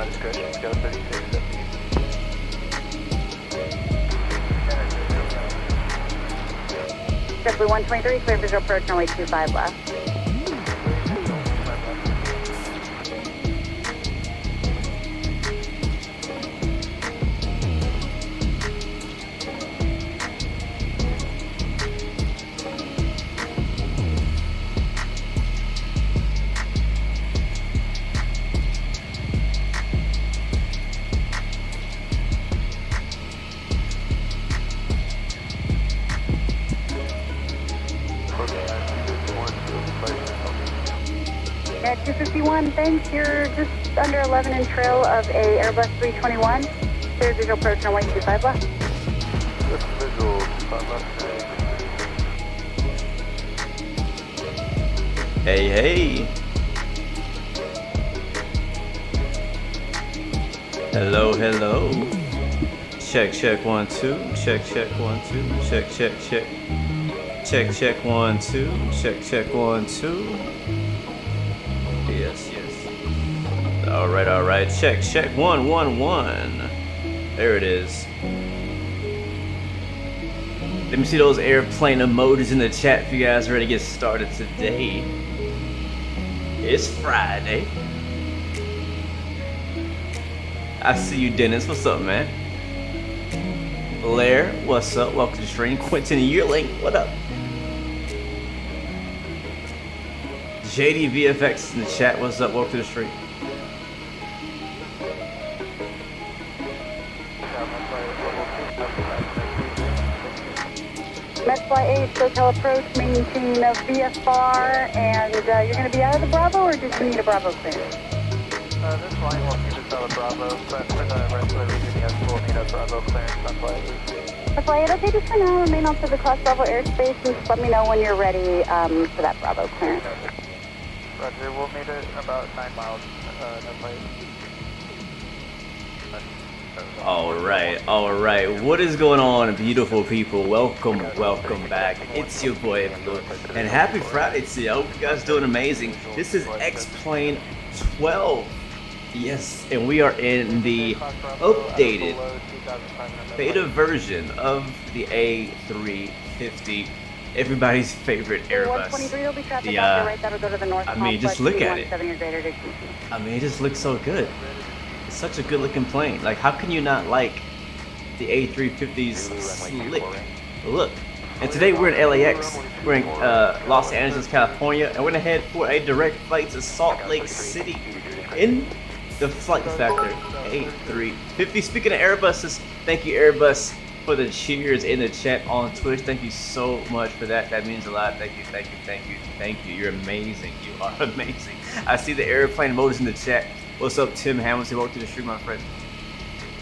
my discretion, go 3670. Strictly 123, clear visual approach, runway 25 left. At 251, thanks. You're just under 11 in trail of a Airbus 321. Clear visual approach, runway 25 left. Visual, 25 left. Hey, hey. Hello, hello. Check, check, 1, 2. Check, check, 1, 2. Check, check, check. Check, check, 1, 2. Check, check, 1, 2. Yes, yes. All right. Check, check, 1, 1, 1. There it is. Let me see those airplane emojis in the chat if you guys are ready to get started today. It's Friday. I see you, Dennis. What's up, man? Blair, what's up? Welcome to the stream. Quentin Yearling, what up? JD VFX in the chat, what's up? Welcome to the stream. Metfly 8, SoCal approach, maintain a VFR, and you're going to be out of the Bravo, or just need a Bravo clearance? This line will need a solid Bravo, but for the rest of the region, yes, we'll need a Bravo clearance, Metfly 8. Metfly 8, okay, just for now, remain on the cross level airspace, and just let me know when you're ready for that Bravo clearance. Roger, we'll meet it about 9 miles, Metfly 8. All right. What is going on, beautiful people? Welcome back. It's your boy, and happy Friday to you. I hope you guys doing amazing. This is X-Plane 12. Yes, and we are in the updated beta version of the A350. Everybody's favorite Airbus. I mean, just look at it. I mean, it just looks so good. It's such a good looking plane. Like, how can you not like the A350's slick look? And today we're in LAX. We're in Los Angeles, California, and we're gonna head for a direct flight to Salt Lake City in the flight factor A350. Speaking of Airbuses, thank you Airbus for the cheers in the chat on Twitch. Thank you so much for that. That means a lot. Thank you. You're amazing. You are amazing. I see the airplane emojis in the chat. What's up, Tim Hamilton? Welcome to the stream, my friend.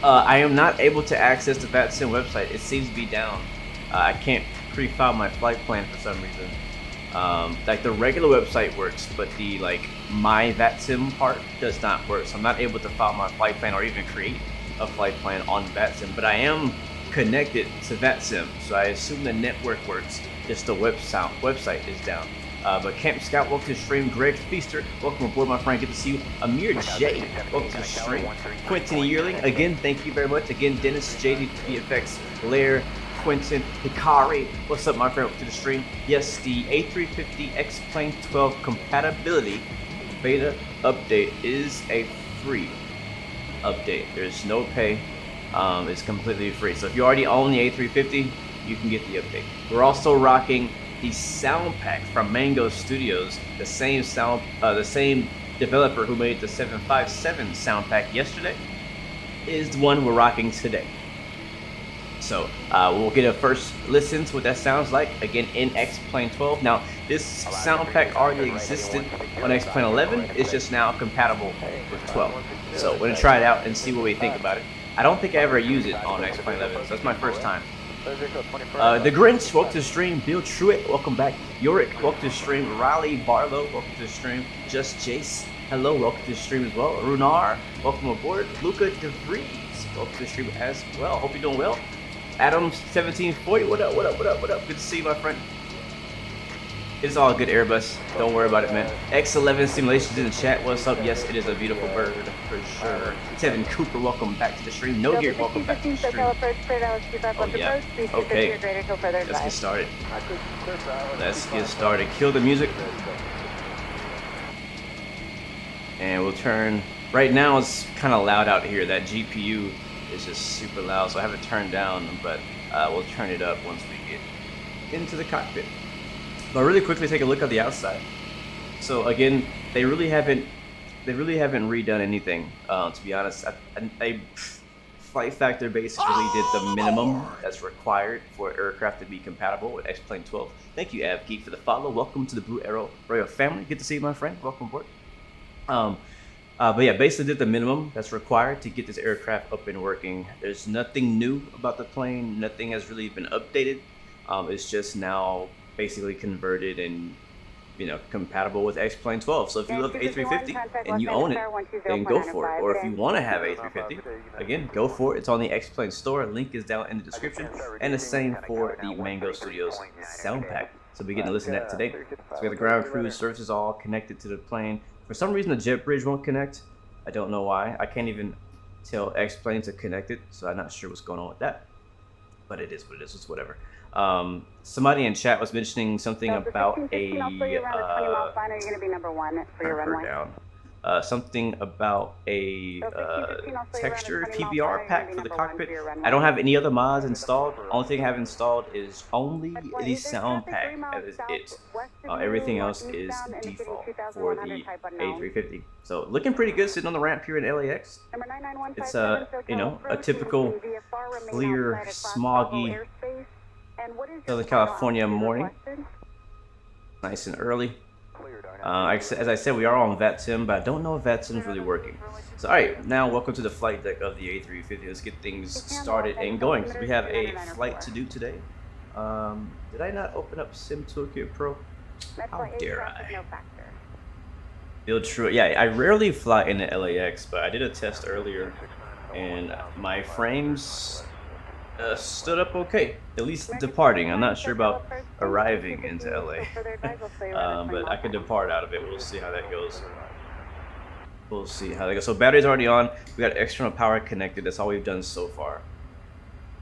I am not able to access the VATSIM website. It seems to be down. I can't pre-file my flight plan for some reason. Like the regular website works, but the my VATSIM part does not work. So I'm not able to file my flight plan or even create a flight plan on VATSIM. But I am connected to VATSIM, so I assume the network works. Just the website is down. But Camp Scout, welcome to the stream. Greg Feaster, welcome aboard, my friend. Good to see you. Amir J, welcome to the stream. Quentin Yearling, again, thank you very much. Again, Dennis, JD, VFX, Lair, Quentin, Hikari, what's up, my friend? Welcome to the stream. Yes, the A350 X-Plane 12 compatibility beta update is a free update. There's no pay. It's completely free. So if you already own the A350, you can get the update. We're also rocking the sound pack from Mango Studios, the same developer who made the 757 sound pack yesterday is the one we're rocking today. So we'll get a first listen to what that sounds like, again, in X-Plane 12. Now, this sound pack already existed on X-Plane 11. It's just now compatible with 12. So we're going to try it out and see what we think about it. I don't think I ever used it on X-Plane 11, so that's my first time. The Grinch, welcome to the stream. Bill Truitt, welcome back. Yorick, welcome to the stream. Riley Barlow, welcome to the stream. Just Jace, hello, welcome to the stream as well. Runar, welcome aboard. Luca DeVries, welcome to the stream as well. Hope you're doing well. Adam1740, what up? Good to see you, my friend. It's all good, Airbus. Don't worry about it, man. X11 simulations in the chat. What's up? Yes, it is a beautiful bird for sure. Tevin Cooper, welcome back to the stream. No Gear, welcome back to the stream. Oh yeah. Okay. Let's get started. Let's get started. Kill the music. And we'll turn. Right now it's kind of loud out here. That GPU is just super loud, so I have it turned down, but we'll turn it up once we get into the cockpit. But really quickly take a look at the outside. So again, they really haven't redone anything. To be honest, Flight Factor basically did the minimum that's required for aircraft to be compatible with X-Plane 12. Thank you, AvGeek, for the follow. Welcome to the Blue Arrow Royal family. Good to see you, my friend. Welcome aboard. But yeah, basically did the minimum that's required to get this aircraft up and working. There's nothing new about the plane. Nothing has really been updated. It's just now basically converted and compatible with X-Plane 12. So if you love A350 and you own it, then go for it. Or if you want to have A350, again, go for it. It's on the X-Plane store. Link is down in the description. And the same for the Mango Studios sound pack. So we get to listen to that today. So we got the ground crew services all connected to the plane. For some reason, the jet bridge won't connect. I don't know why. I can't even tell X-Plane to connect it, so I'm not sure what's going on with that. But it is what it is. It's whatever. Somebody in chat was mentioning something about something about a texture PBR pack for the cockpit. I don't have any other mods installed. Only thing I have installed is only the sound pack. That is it. Everything else is default for the A350. So looking pretty good sitting on the ramp here in LAX. It's a typical clear, smoggy Southern California morning. Nice and early. As I said, we are on VATSIM, but I don't know if VATSIM is really working. So, alright, now welcome to the flight deck of the A350. Let's get things started and going. So we have a flight to do today. Did I not open up Sim Toolkit Pro? How dare I? Build true. Yeah, I rarely fly into LAX, but I did a test earlier, and my frames stood up okay, at least departing. I'm not sure about arriving into LA, but I could depart out of it. We'll see how that goes. We'll see how that goes. So battery's already on. We got external power connected. That's all we've done so far,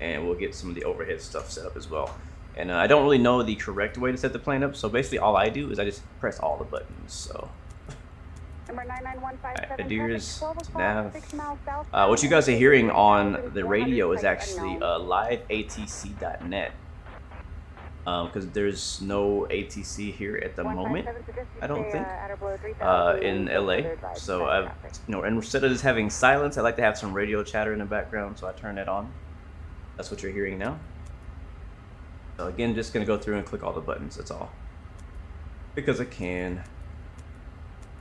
and we'll get some of the overhead stuff set up as well. And I don't really know the correct way to set the plane up, so basically all I do is I just press all the buttons. So Adir's nav. What you guys are hearing on the radio is actually live ATC.net, because there's no ATC here at the moment, I don't think, in LA. So I've, and instead of just having silence, I like to have some radio chatter in the background, so I turn that on. That's what you're hearing now. So again, just gonna go through and click all the buttons. That's all, because I can.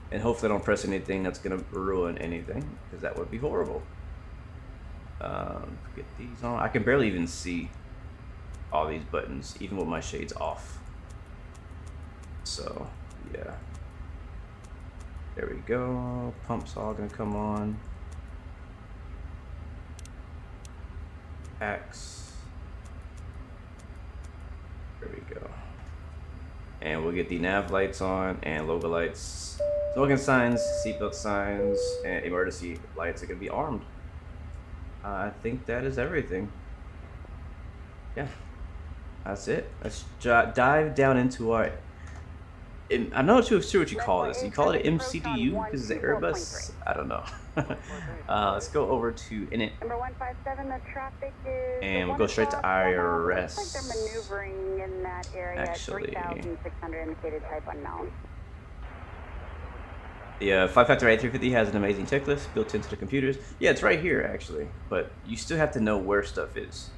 And hopefully I don't press anything that's going to ruin anything, because that would be horrible. Get these on. I can barely even see all these buttons, even with my shades off. So, yeah. There we go. Pumps all going to come on. Packs. There we go. And we'll get the nav lights on and logo lights. Smoking signs, seatbelt signs, and emergency lights are going to be armed. I think that is everything. Yeah, that's it. Let's dive down into our... I'm not sure what you call this. You call it MCDU because it's an Airbus? I don't know. Let's go over to init. And we'll go straight to IRS. Actually, the Flight Factor A350 has an amazing checklist built into the computers. Yeah, it's right here actually, but you still have to know where stuff is.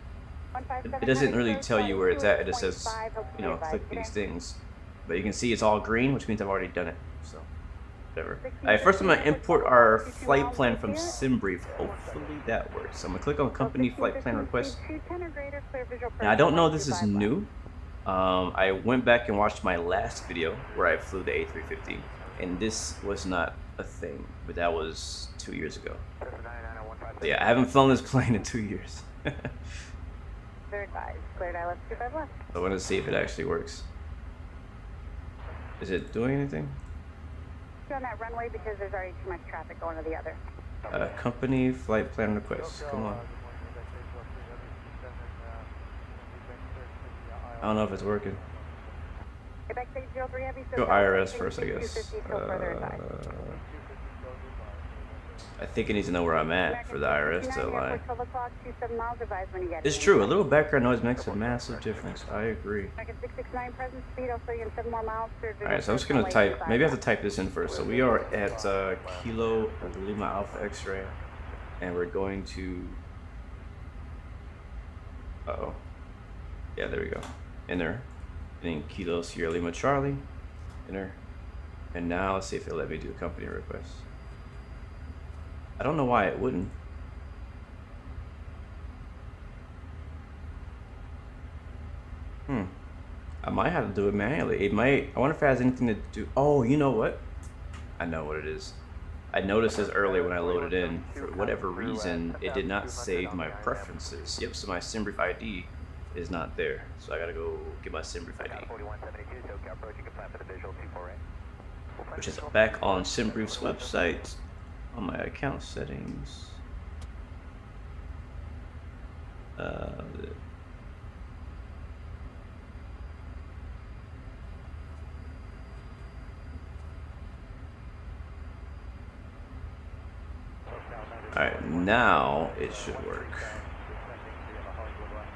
It doesn't really tell you where it's at. It just says, click these things. But you can see it's all green, which means I've already done it. So, whatever. Alright, first I'm going to import our flight plan from SimBrief. Hopefully that works. So I'm going to click on Company Flight Plan Request. Now I don't know if this is new. I went back and watched my last video where I flew the A350. And this was not a thing, but that was 2 years ago. So yeah, I haven't flown this plane in 2 years. Cleared ILS 25 left. I want to see if it actually works. Is it doing anything? On that runway because there's already too much traffic going to the other. Company flight plan request. Come on. I don't know if it's working. Go IRS first, I guess. I think it needs to know where I'm at for the IRS to align. It's true. A little background noise makes a massive difference. I agree. Alright, so I'm just going to type. Maybe I have to type this in first. So we are at Kilo Lima Alpha X-ray. And we're going to... Uh-oh. Yeah, there we go. Enter. And then Kilo Sierra Lima Charlie. Enter. And now let's see if it'll let me do a company request. I don't know why it wouldn't. I might have to do it manually. It might. I wonder if it has anything to do. Oh, you know what? I know what it is. I noticed this earlier when I loaded in. For whatever reason, it did not save my preferences. Yep, so my SimBrief ID is not there. So I gotta go get my SimBrief ID. Which is back on SimBrief's website. On my account settings. Alright, now it should work.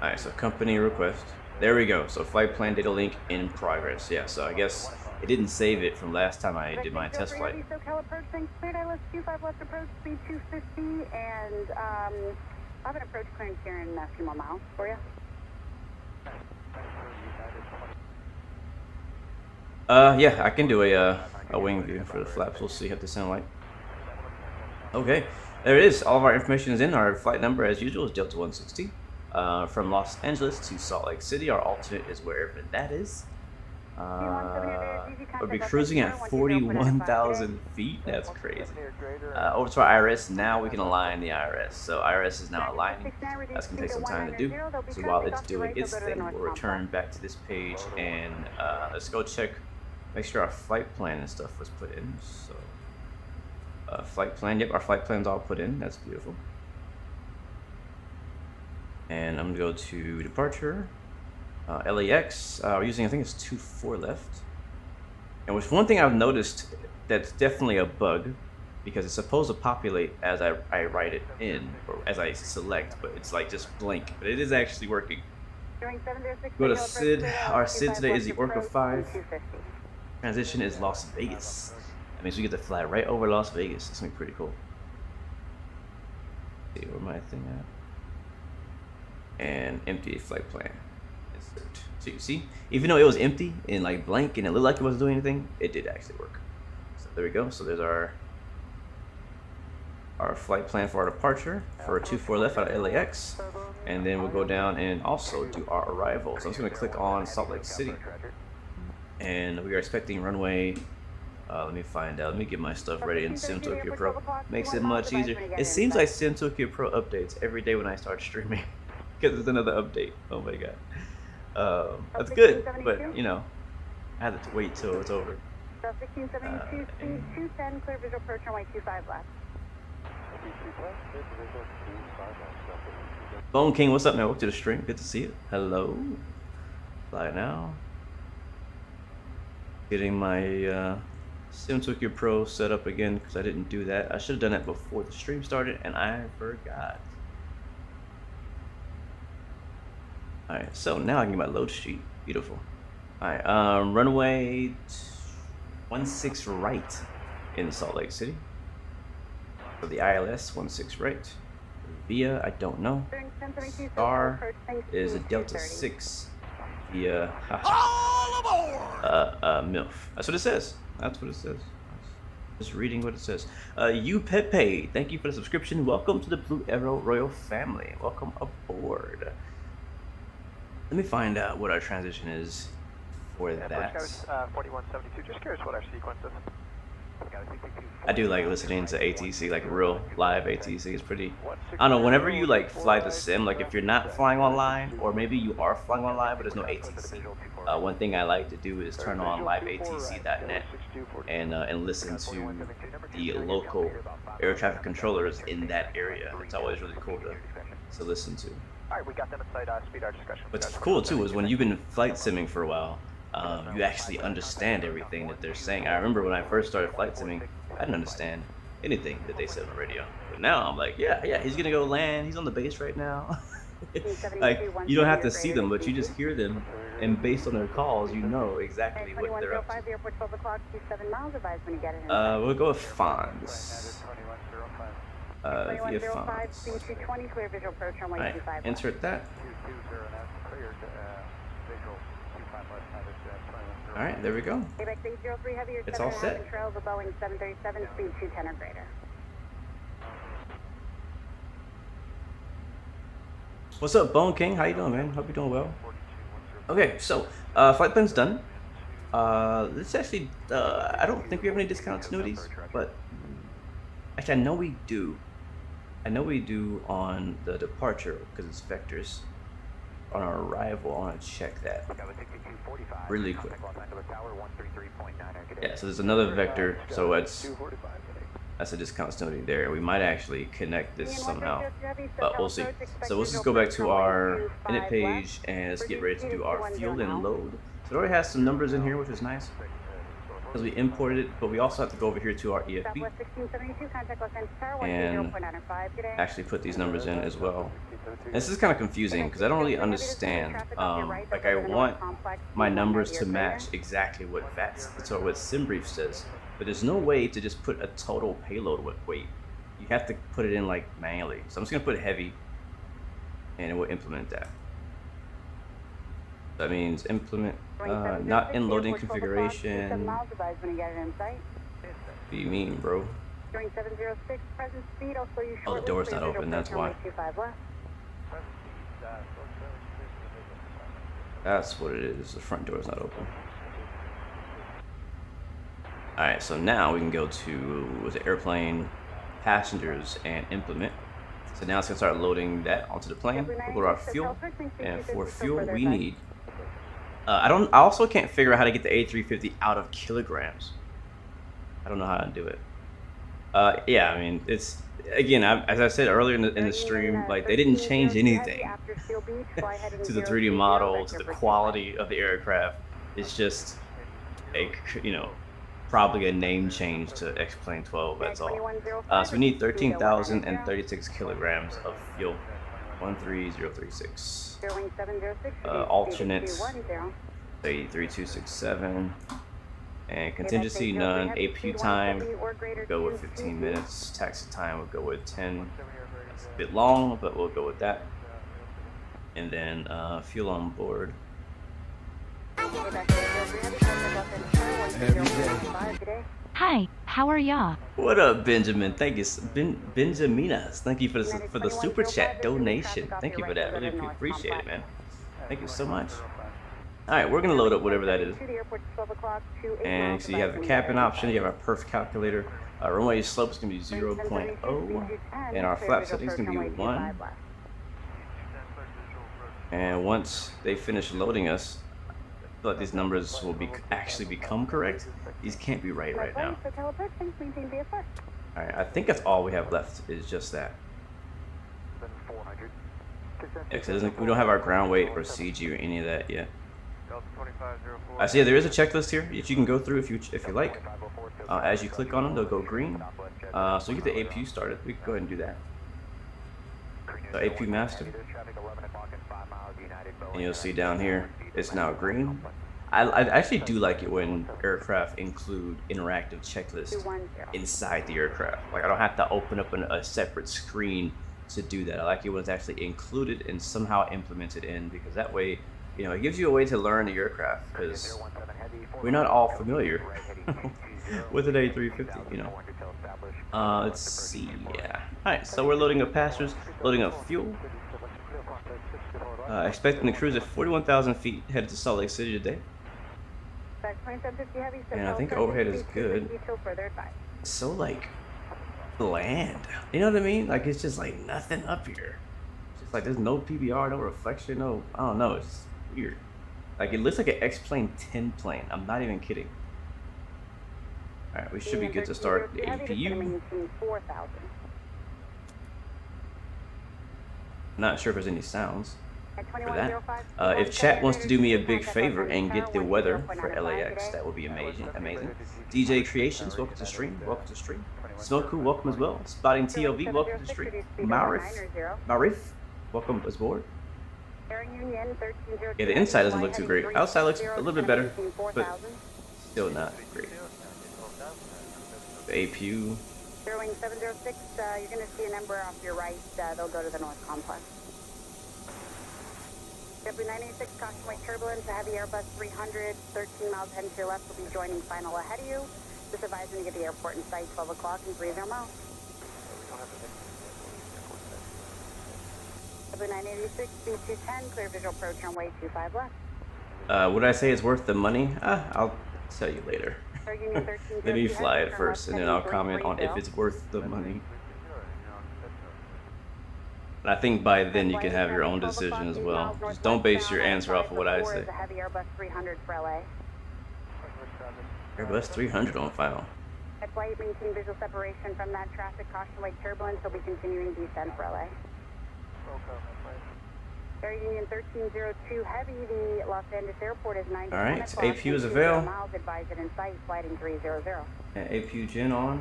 Alright, so company request. There we go. So flight plan data link in progress. Yeah, so I guess it didn't save it from last time I did my test flight. Cleared ILS-25 left approach, speed 250, and I have an approach clearance here in a few more miles for you. Yeah, I can do a wing view for the flaps. We'll see what they sound like. Okay, there it is. All of our information is in. Our flight number, as usual, is Delta 160. From Los Angeles to Salt Lake City. Our alternate is wherever that is. We'll be cruising at 41,000 feet. That's crazy. Over to our IRS. Now we can align the IRS. So IRS is now aligning. That's going to take some time to do. So while it's doing its thing, we'll return back to this page and let's go check, make sure our flight plan and stuff was put in. So flight plan. Yep, our flight plan's all put in. That's beautiful. And I'm going to go to departure. LAX, we're using, I think it's 2-4 left. And with one thing I've noticed that's definitely a bug, because it's supposed to populate as I write it in, or as I select, but it's like just blank. But it is actually working. Go to SID. Our SID today is the Orca 5. Transition is Las Vegas. That means we get to fly right over Las Vegas. It's going to be pretty cool. Let's see where my thing at. And empty flight plan. So you see, even though it was empty and like blank and it looked like it wasn't doing anything, it did actually work. So there we go. So there's our flight plan for our departure for 2-4 left out of LAX, and then we'll go down and also do our arrival. So I'm just going to click on Salt Lake City, and we are expecting runway. Let me find out. Let me get my stuff ready in SimTokyo Pro. Makes it much easier. It seems like SimTokyo Pro updates every day when I start streaming. Because there's another update. Oh my god. That's good, but you know, I had to wait till it's over. 1672, speed 210, clear visual approach runway 25 left. Bone King, what's up, man? Welcome to the stream. Good to see you. Hello. Fly now. Getting my SimTokyo Pro set up again because I didn't do that. I should have done that before the stream started, and I forgot. Alright, so now I can get my load sheet. Beautiful. Alright, runway 16 right in Salt Lake City. For the ILS, 16 right. Via, I don't know. Star is a Delta 6 via MILF. That's what it says. That's what it says. Just reading what it says. You Pepe, thank you for the subscription. Welcome to the Blue Arrow Royal family. Welcome aboard. Let me find out what our transition is for that. 4172, just curious what our sequence is. I do like listening to ATC, like real live ATC is pretty, I don't know, whenever you like fly the sim, like if you're not flying online, or maybe you are flying online but there's no ATC, one thing I like to do is turn on liveatc.net and listen to the local air traffic controllers in that area. It's always really cool to listen to. Alright, we got them inside speed arch discussion. What's cool too is when you've been flight simming for a while, you actually understand everything that they're saying. I remember when I first started flight simming, I didn't understand anything that they said on the radio. But now I'm like, yeah, he's gonna go land. He's on the base right now. Like, you don't have to see them, but you just hear them, and based on their calls, you know exactly what they're up to. We'll go with Fonz. Via Fonz. Alright, insert that. Alright, there we go. It's all set. What's up, Bone King? How you doing, man? Hope you're doing well. Okay, so flight plan's done. Let's actually, I don't think we have any discounts annuities, but actually I know we do. I know we do on the departure because it's vectors. On our arrival, I want to check that really quick. Yeah, so there's another vector, so that's a discount still there. We might actually connect this somehow, but we'll see. So let's just go back to our init page and let's get ready to do our fuel and load. So it already has some numbers in here, which is nice because we imported it, but we also have to go over here to our EFB and actually put these numbers in as well. And this is kind of confusing because I don't really understand. Like, I want my numbers to match exactly what VATS or what SimBrief says, but there's no way to just put a total payload weight. You have to put it in like manually. So I'm just gonna put heavy, and it will implement that. That means implement not in loading configuration. What do you mean, bro? Oh, the door's not open. That's why. That's what it is. The front door is not open. Alright, so now we can go to the airplane, passengers, and implement. So now it's going to start loading that onto the plane. We'll go to our fuel. And for fuel, we need... I also can't figure out how to get the A350 out of kilograms. I don't know how to do it. Yeah, I mean, it's... Again, as I said earlier in the stream, like, they didn't change anything to the 3D model, to the quality of the aircraft. It's just a, probably a name change to X-Plane 12, that's all. So we need 13,036 kilograms of fuel. 13036. Alternates 83267. And contingency none. APU time, we'll go with 15 minutes. Taxi time, we'll go with 10. It's a bit long, but we'll go with that. And then fuel on board. Hi, how are ya? What up, Benjamin? Thank you, Benjaminas. Thank you for the super chat donation. Thank you for that. Really appreciate it, man. Thank you so much. All right, we're gonna load up whatever that is. And so you have the cabin option. You have our perf calculator. Runway slope is gonna be 0.0, and our flap setting is gonna be 1. And once they finish loading us, I feel like these numbers will actually become correct. These can't be right now. Alright, I think that's all we have left is just that. Yeah, cause we don't have our ground weight or CG or any of that yet. I see there is a checklist here that you can go through if you like. As you click on them, they'll go green. So you get the APU started. We can go ahead and do that. So APU master. And you'll see down here, it's now green. I actually do like it when aircraft include interactive checklists inside the aircraft. Like, I don't have to open up a separate screen to do that. I like it when it's actually included and somehow implemented in, because that way, it gives you a way to learn the aircraft, because we're not all familiar with an A350, Let's see, yeah. Alright, so we're loading up passengers, loading up fuel. Expecting to cruise at 41,000 feet, headed to Salt Lake City today. And I think overhead is good. So like bland. You know what I mean? Like it's just like nothing up here. It's just like there's no PBR, no reflection, no, I don't know, it's weird. Like it looks like an X-Plane 10 plane. I'm not even kidding. Alright, we should be good to start the APU. Not sure if there's any sounds for that. If chat wants to do me a big favor and get the weather for LAX, that would be amazing. DJ Creations, welcome to stream. Welcome to stream. Smoku, welcome as well. Spotting TLV, welcome to stream. Marif, welcome as board. Yeah, the inside doesn't look too great. Outside looks a little bit better, but still not great. The APU. Sterling 706, you're going to see a number off your right. They'll go to the North Complex. W986, caution wake turbulence, a heavy Airbus 300, 13 miles ahead to your left will be joining final ahead of you. Just advising to get the airport in sight, 12 o'clock and 30 miles. W986, B210, clear visual approach runway 25 left. Would I say it's worth the money? I'll tell you later. Let me fly it first, and then I'll comment on if it's worth the money. I think by then you can have your own decision as well. Just don't base your answer off of what I say. Airbus 300 on final. At flight, maintain visual separation from that traffic. Caution wake turbulence. Will be continuing descent for LA. Air Union 1302 heavy. The Los Angeles airport is 90. All right, APU is avail. Miles advised in sight. Flighting 300. And APU gen on.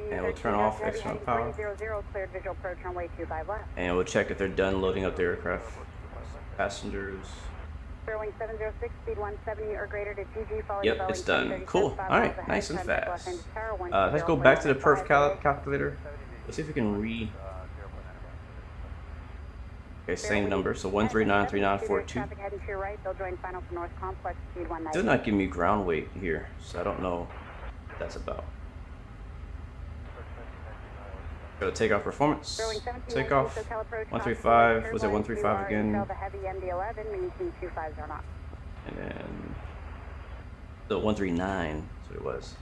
And we'll turn off external power. Cleared visual approach runway 25 left. And we'll check if they're done loading up the aircraft. Passengers. Sterling 706, speed 170 or greater to GG. Yep, it's done. Cool. All right, nice and fast. Let's go back to the perf calculator. Let's see if we can read. Okay, same number, so 1393942. Still not giving me ground weight here, so I don't know what that's about. Go to takeoff performance. Takeoff 135. Was it 135 again? And then the 139. That's what it was.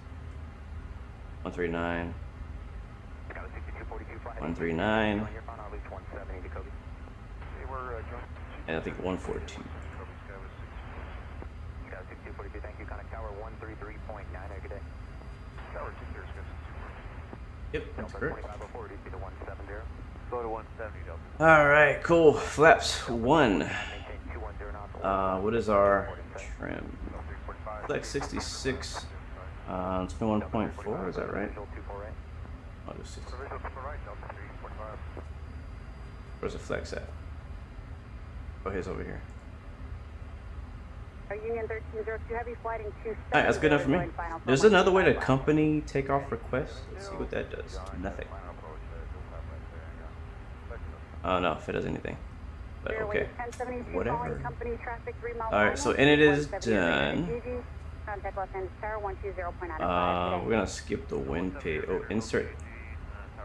139. 139. And I think 142. Yep, that's correct. All right, cool. Flaps 1. What is our trim? Flex 66. 21.4. Is that right? Oh, there's 60. Where's the flex at? Oh, he's over here. Union 1302 heavy flighting 2. Alright, that's good enough for me. There's another way to accompany takeoff requests. Let's see what that does. Nothing. Oh no, if it does anything. But okay. Whatever. Alright, so and it is done. We're gonna skip the wind page. Oh, insert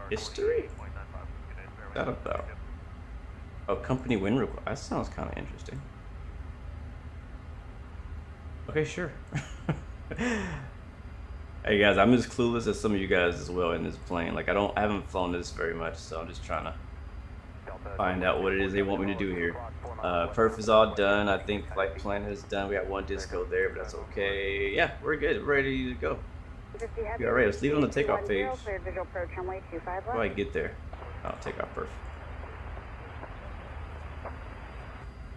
history? What's that about? Oh, company wind request. That sounds kind of interesting. Okay, sure. Hey guys, I'm as clueless as some of you guys as well in this plane. Like I haven't flown this very much, so I'm just trying to find out what it is they want me to do here. Perf is all done. I think flight plan is done. We got one disco there, but that's okay. Yeah, we're good. We're ready to go. Be alright. Let's leave it on the takeoff page. How do I get there? Oh, takeoff perf.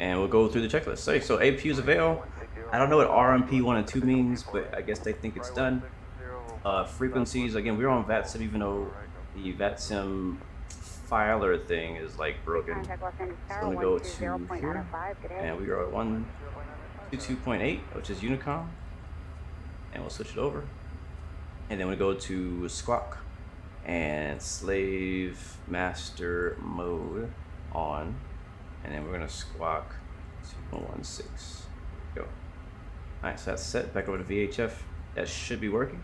And we'll go through the checklist. So APU's avail. I don't know what RMP 1 and 2 means, but I guess they think it's done. Frequencies, again, we're on VATSIM, even though the VATSIM filer thing is like broken. So I'm gonna go to here, and we are at 122.8, which is Unicom, and we'll switch it over. And then we go to squawk and slave master mode on, and then we're gonna squawk 2.16. Go. Alright, so that's set. Back over to VHF. That should be working.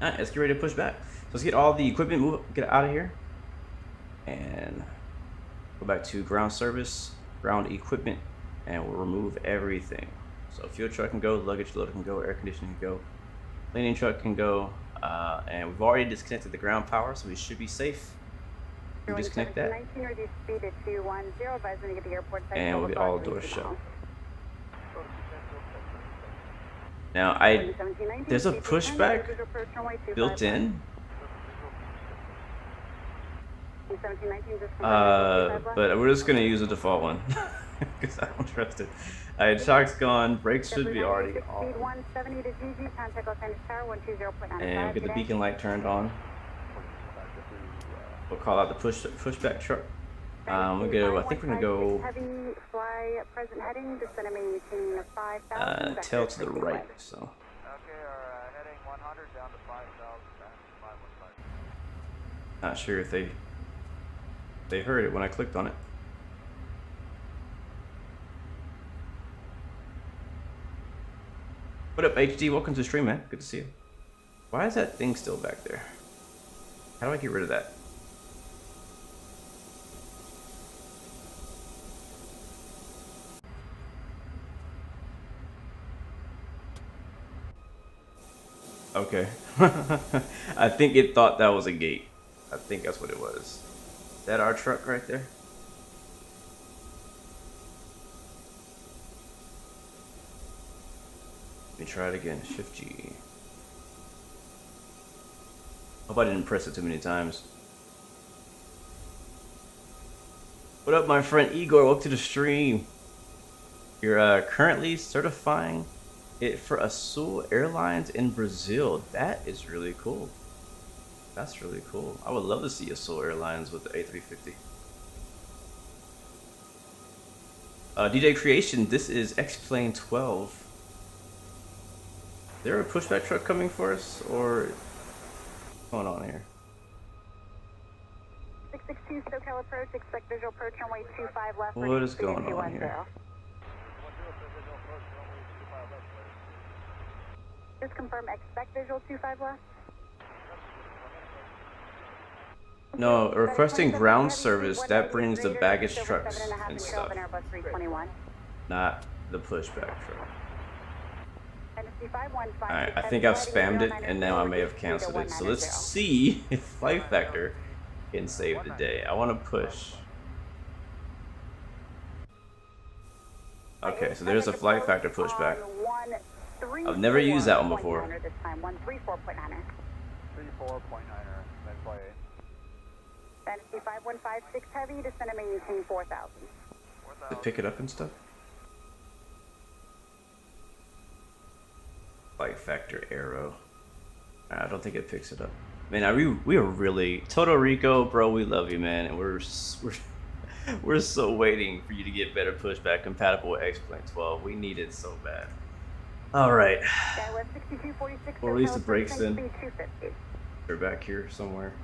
Alright, let's get ready to push back. So let's get all the equipment, get out of here. And Go back to ground service, ground equipment, and we'll remove everything. So fuel truck can go, luggage loader can go, air conditioning can go, cleaning truck can go, and we've already disconnected the ground power, so we should be safe. We disconnect that, and we'll get all the doors shut. Now there's a pushback built in, but we're just gonna use the default one because I don't trust it. Alright, shock's gone, brakes should be already on, and get the beacon light turned on. We'll call out the pushback truck. We'll go. I think we're gonna go tail to the right. So. Okay, heading 100 down to 5,000. Not sure if they heard it when I clicked on it. What up, HD? Welcome to the stream, man. Good to see you. Why is that thing still back there? How do I get rid of that? Okay. I think it thought that was a gate. I think that's what it was. Is that our truck right there? Let me try it again. Shift G. Hope I didn't press it too many times. What up, my friend Igor? Welcome to the stream. You're currently certifying it for ASUS Airlines in Brazil. That is really cool. That's really cool. I would love to see ASUS Airlines with the A350. DJ Creation, this is X-Plane 12. Is there a pushback truck coming for us, or what's going on here? 662 SoCal approach, expect visual approach runway 25 left. What is going on here? Just confirm, expect visual 25 left. No, requesting ground service, that brings the baggage trucks and stuff. Not the pushback truck. Alright, I think I've spammed it and now I may have canceled it. So let's see if Flight Factor can save the day. I want to push. Okay, so there's a Flight Factor pushback. I've never used that one before. 34.9er, midway. Fantasy 5156 heavy, descend and maintain 4,000. To pick it up and stuff? Flight Factor arrow. I don't think it picks it up. Man, we are really Toto Rico, bro. We love you, man, and we're so waiting for you to get better pushback compatible with X-Plane 12. We need it so bad. All right. We'll release the brakes then. They're back here somewhere.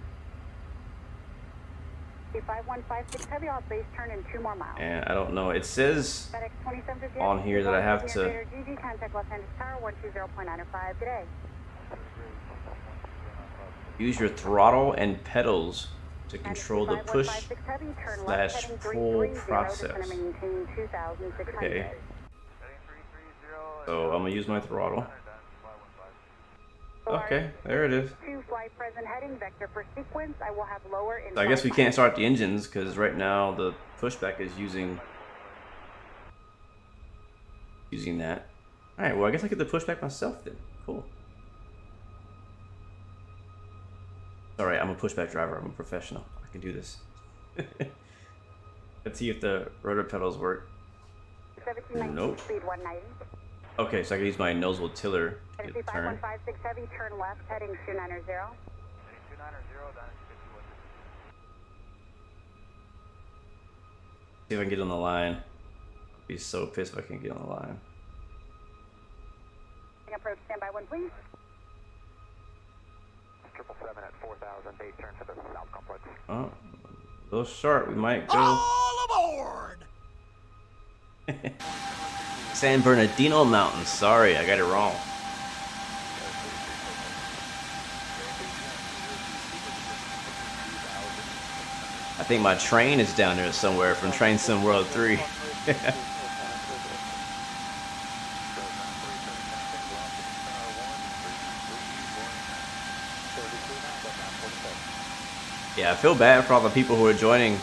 5156 heavy off base turn in 2 more miles. And I don't know. It says on here that I have to use your throttle and pedals to control the push/pull process. Okay. So I'm gonna use my throttle. Okay, there it is. So I guess we can't start the engines because right now the pushback is using that. All right, well I guess I get the pushback myself then. Cool. All right, I'm a pushback driver. I'm a professional. I can do this. Let's see if the rotor pedals work. Nope. Okay, so I can use my nose wheel tiller to get the turn. 5156 heavy, turn left, heading 290. See if I can get on the line. I'd be so pissed if I can't get on the line. Approach, stand by 1, please. 777 at 4,000, base turn for the south complex. Oh, a little short. We might go. All aboard! San Bernardino Mountains. Sorry, I got it wrong. I think my train is down there somewhere from Train Sim World 3. Yeah, I feel bad for all the people who are joining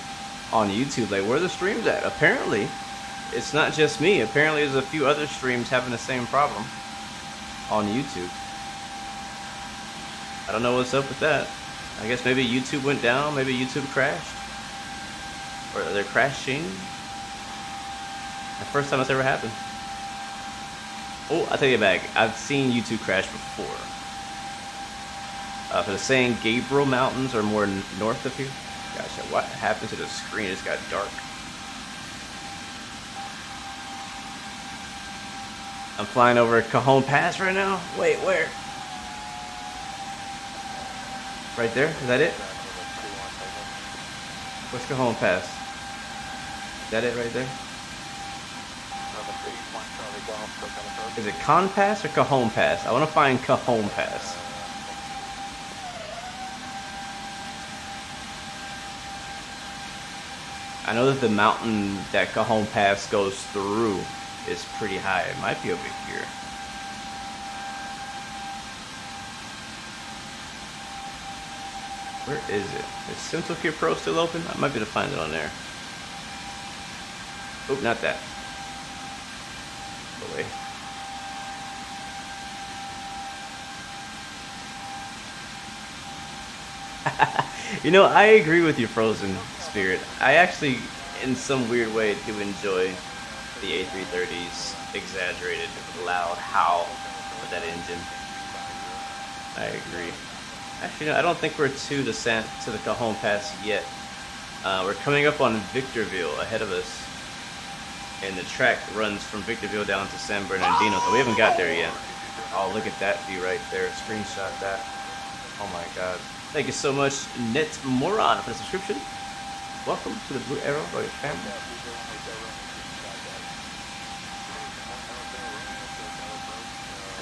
on YouTube. Like, where are the streams at? Apparently, it's not just me. Apparently, there's a few other streams having the same problem on YouTube. I don't know what's up with that. I guess maybe YouTube went down. Maybe YouTube crashed. Or they're crashing. The first time it's ever happened. Oh, I'll take it back. I've seen YouTube crash before. For the saying Gabriel Mountains are more north of here. Gosh, what happened to the screen? It just got dark. I'm flying over Cajon Pass right now. Wait, where? Right there? Is that it? Where's Cajon Pass? Is that it right there? Is it Con Pass or Cajon Pass? I want to find Cajon Pass. I know that the mountain that Cajon Pass goes through is pretty high. It might be over here. Where is it? Is Central Gear Pro still open? I might be able to find it on there. Oh, not that. Go away. You know, I agree with you, Frozen Spirit. I actually, in some weird way, do enjoy the A330's exaggerated, loud howl with that engine. I agree. Actually, no, I don't think we're to the Cajon Pass yet. We're coming up on Victorville ahead of us, and the track runs from Victorville down to San Bernardino, so we haven't got there yet. Oh, look at that view right there. Screenshot that. Oh my god. Thank you so much, Net Moron, for the subscription. Welcome to the Blue Arrow Royal family.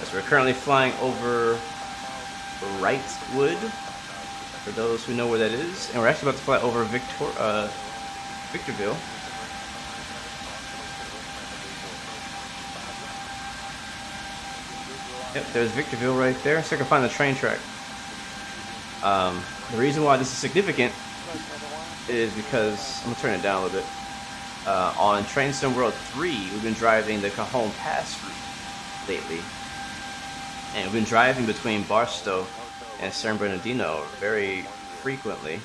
As we're currently flying over Wrightwood, for those who know where that is, and we're actually about to fly over Victorville. Yep, there's Victorville right there. So I can find the train track. The reason why this is significant is because, I'm going to turn it down a little bit. On Train Sim World 3, we've been driving the Cajon Pass route lately. And we've been driving between Barstow and San Bernardino very frequently.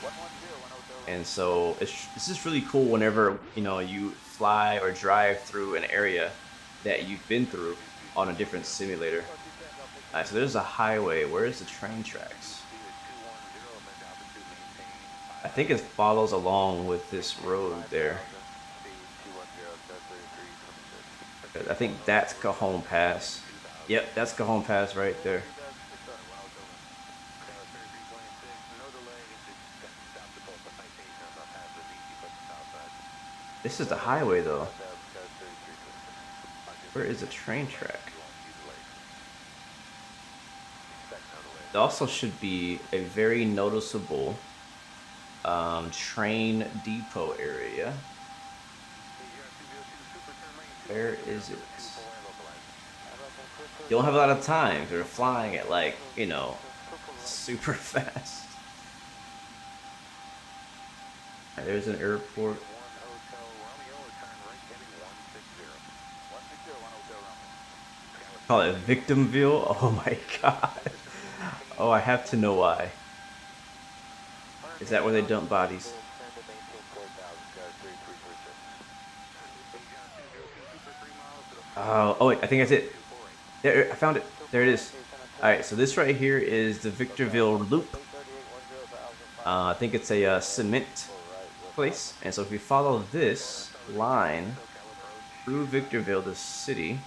And so it's just really cool whenever, you know, you fly or drive through an area that you've been through on a different simulator. So there's a highway. Where's the train tracks? I think it follows along with this road there. I think that's Cajon Pass. Yep, that's Cajon Pass right there. This is the highway though. Where is the train track? There also should be a very noticeable train depot area. Where is it? You don't have a lot of time. They're flying at, like, you know, super fast. There's an airport. Call it Victimville? Oh my god. Oh, I have to know why. Is that where they dump bodies? Oh wait, I think that's it. There, I found it. There it is. Alright, so this right here is the Victorville Loop. I think it's a cement place. And so if we follow this line through Victorville, the city,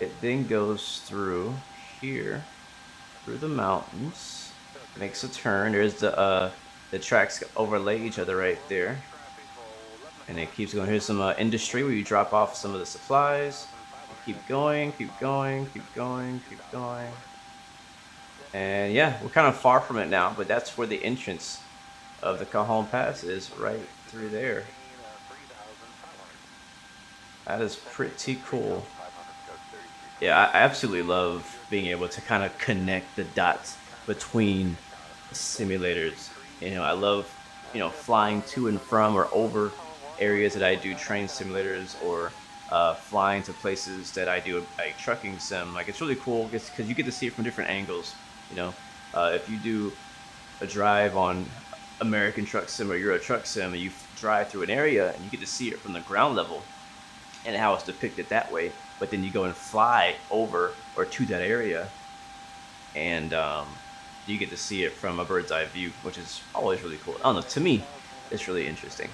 it then goes through here, through the mountains, makes a turn. There's the tracks overlay each other right there. And it keeps going. Here's some industry where you drop off some of the supplies. Keep going, keep going, keep going, keep going. And yeah, we're kind of far from it now, but that's where the entrance of the Cajon Pass is right through there. That is pretty cool. Yeah, I absolutely love being able to kind of connect the dots between simulators. You know, I love, you know, flying to and from or over areas that I do train simulators, or flying to places that I do like trucking sim. Like, it's really cool because you get to see it from different angles. You know, if you do a drive on American Truck Sim or Euro Truck Sim, and you drive through an area and you get to see it from the ground level and how it's depicted that way, but then you go and fly over or to that area, and you get to see it from a bird's eye view, which is always really cool. I don't know, to me, it's really interesting.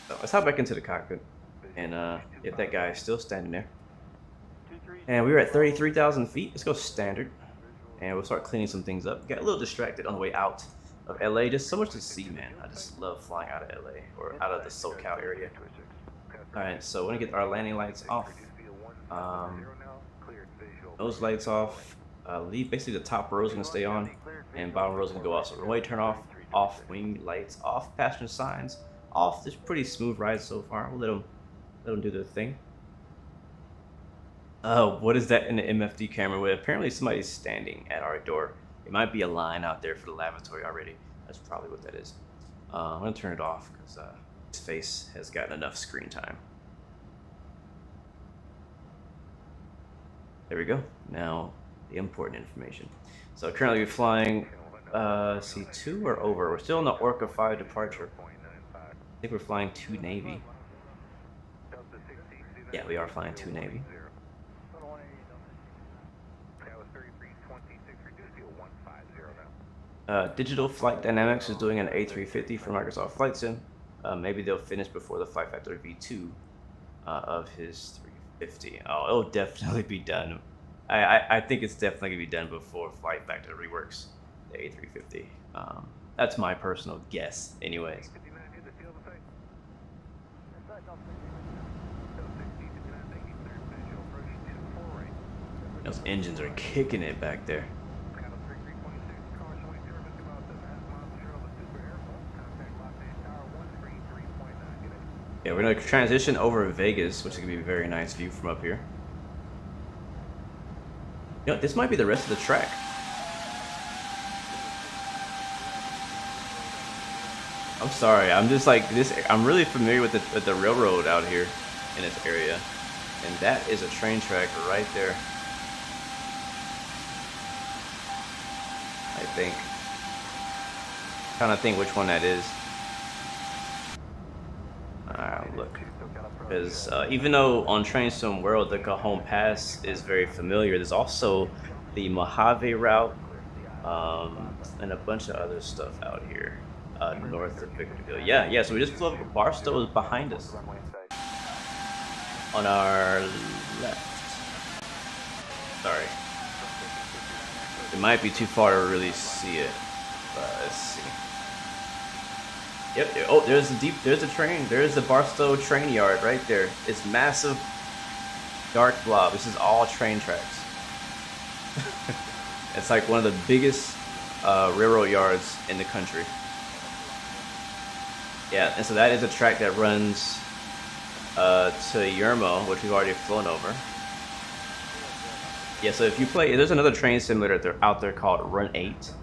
So let's hop back into the cockpit, and if that guy is still standing there. And we were at 33,000 feet. Let's go standard, and we'll start cleaning some things up. Got a little distracted on the way out of LA. Just so much to see, man. I just love flying out of LA or out of the SoCal area. Alright, so we're gonna get our landing lights off. Those lights off. Leave basically the top row is gonna stay on, and bottom row is gonna go off. So runway turn off, off wing lights, off passenger signs, off. This pretty smooth ride so far. We'll let them do their thing. What is that in the MFD camera with? Apparently somebody's standing at our door. It might be a line out there for the lavatory already. That's probably what that is. I'm gonna turn it off because his face has gotten enough screen time. There we go. Now the important information. So currently we're flying C2 or over. We're still in the Orca 5 departure. I think we're flying to Navy. Yeah, we are flying to Navy. Digital Flight Dynamics is doing an A350 for Microsoft Flight Sim. Maybe they'll finish before the Flight Factory V2 of his 350. Oh, it'll definitely be done. I think it's definitely gonna be done before Flight Factory reworks the A350. That's my personal guess, anyways. Those engines are kicking it back there. Yeah, we're gonna transition over Vegas, which is gonna be a very nice view from up here. You know, this might be the rest of the track. I'm sorry, I'm just like this. I'm really familiar with the railroad out here in this area, and that is a train track right there. I think. Trying to think which one that is. Look, because even though on Train Sim World the Cajon Pass is very familiar, there's also the Mojave route and a bunch of other stuff out here north of Victorville. Yeah. So we just flew up. Barstow is behind us on our left. Sorry, it might be too far to really see it, but let's see. Yep. Oh, there's the train. There's the Barstow train yard right there. It's massive, dark blob. This is all train tracks. It's like one of the biggest railroad yards in the country. Yeah, and so that is a track that runs to Yermo, which we've already flown over. Yeah, so if you play, there's another train simulator out there called Run 8.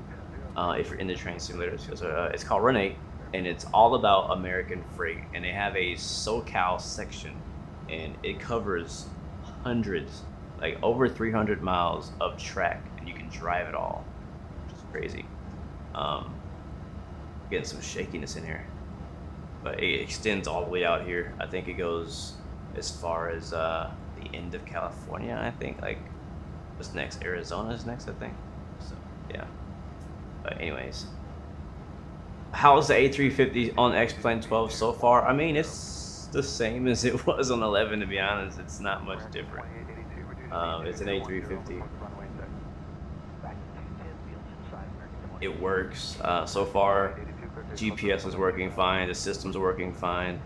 If you're into train simulators, it's called Run 8. And it's all about American freight, and they have a SoCal section, and it covers hundreds, like over 300 miles of track, and you can drive it all, which is crazy. Getting some shakiness in here, but it extends all the way out here. I think it goes as far as the end of California. I think, like, what's next? Arizona's next, I think. So yeah. But anyways. How's the A350 on X-Plane 12 so far? I mean, it's the same as it was on 11, to be honest. It's not much different. It's an A350. It works. So far, GPS is working fine. The systems are working fine.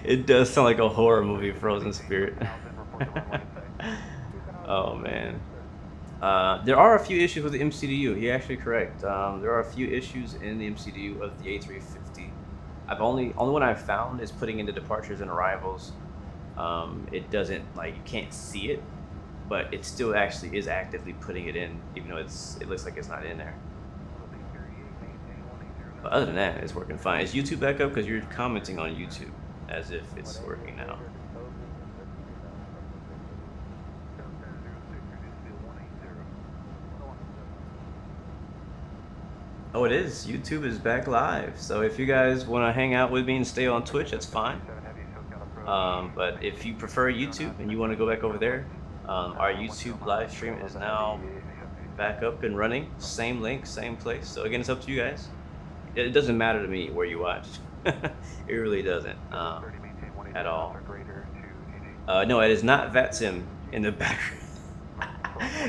It does sound like a horror movie, Frozen Spirit. Oh man. There are a few issues with the MCDU. You're actually correct. There are a few issues in the MCDU of the A350. Only one I've found is putting in the departures and arrivals. It doesn't, like, you can't see it, but it still actually is actively putting it in, even though it looks like it's not in there. But other than that, it's working fine. Is YouTube back up? Because you're commenting on YouTube as if it's working now. Oh, it is. YouTube is back live. So if you guys want to hang out with me and stay on Twitch, that's fine. But if you prefer YouTube and you want to go back over there, our YouTube live stream is now back up and running. Same link, same place. So again, it's up to you guys. It doesn't matter to me where you watch. It really doesn't at all. No, it is not VATSIM in the background.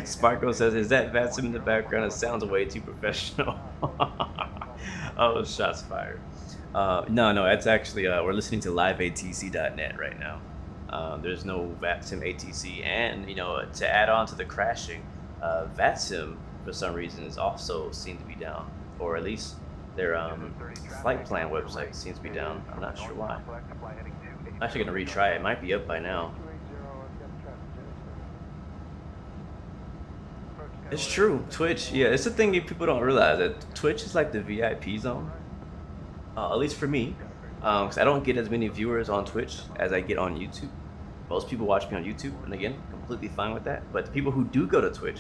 Sparkle says, is that VATSIM in the background? It sounds way too professional. Oh, shots fired. No, that's actually, we're listening to liveatc.net right now. There's no VATSIM ATC, and, you know, to add on to the crashing, VATSIM, for some reason, is also seen to be down, or at least their flight plan website seems to be down. I'm not sure why. I'm actually going to retry it. It might be up by now. It's true. Twitch, yeah, it's the thing that people don't realize, that Twitch is like the VIP zone. At least for me, because I don't get as many viewers on Twitch as I get on YouTube. Most people watch me on YouTube, and again, completely fine with that. But the people who do go to Twitch,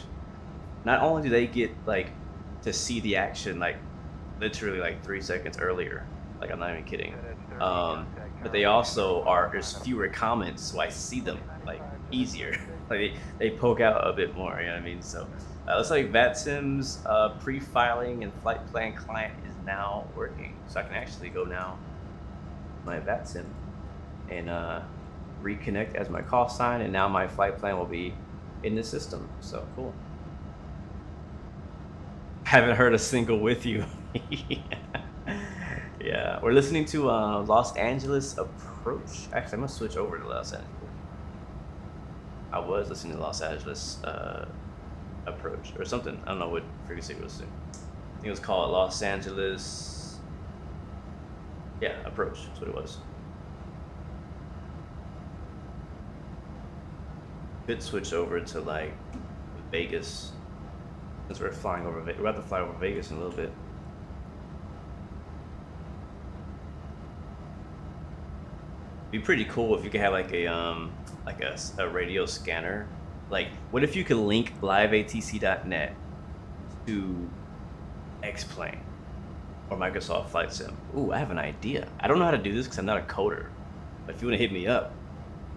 not only do they get, like, to see the action, like, literally like 3 seconds earlier, like, I'm not even kidding, but they also there's fewer comments, so I see them, like, easier. Like, they poke out a bit more, you know what I mean? So looks like VATSIM's pre-filing and flight plan client is now working. So I can actually go now my VATSIM and reconnect as my call sign, and now my flight plan will be in the system. So cool. Haven't heard a single with you. Yeah, we're listening to Los Angeles Approach. Actually, I'm gonna switch over to Los Angeles. I was listening to Los Angeles Approach or something. I don't know what frequency it was. I think it was called Los Angeles. Yeah, Approach. That's what it was. Could switch over to like Vegas, since we're flying over. We're about to fly over Vegas in a little bit. Be pretty cool if you could have like a radio scanner. Like, what if you could link liveatc.net to X-Plane or Microsoft Flight Sim? Ooh, I have an idea. I don't know how to do this because I'm not a coder. But if you want to hit me up,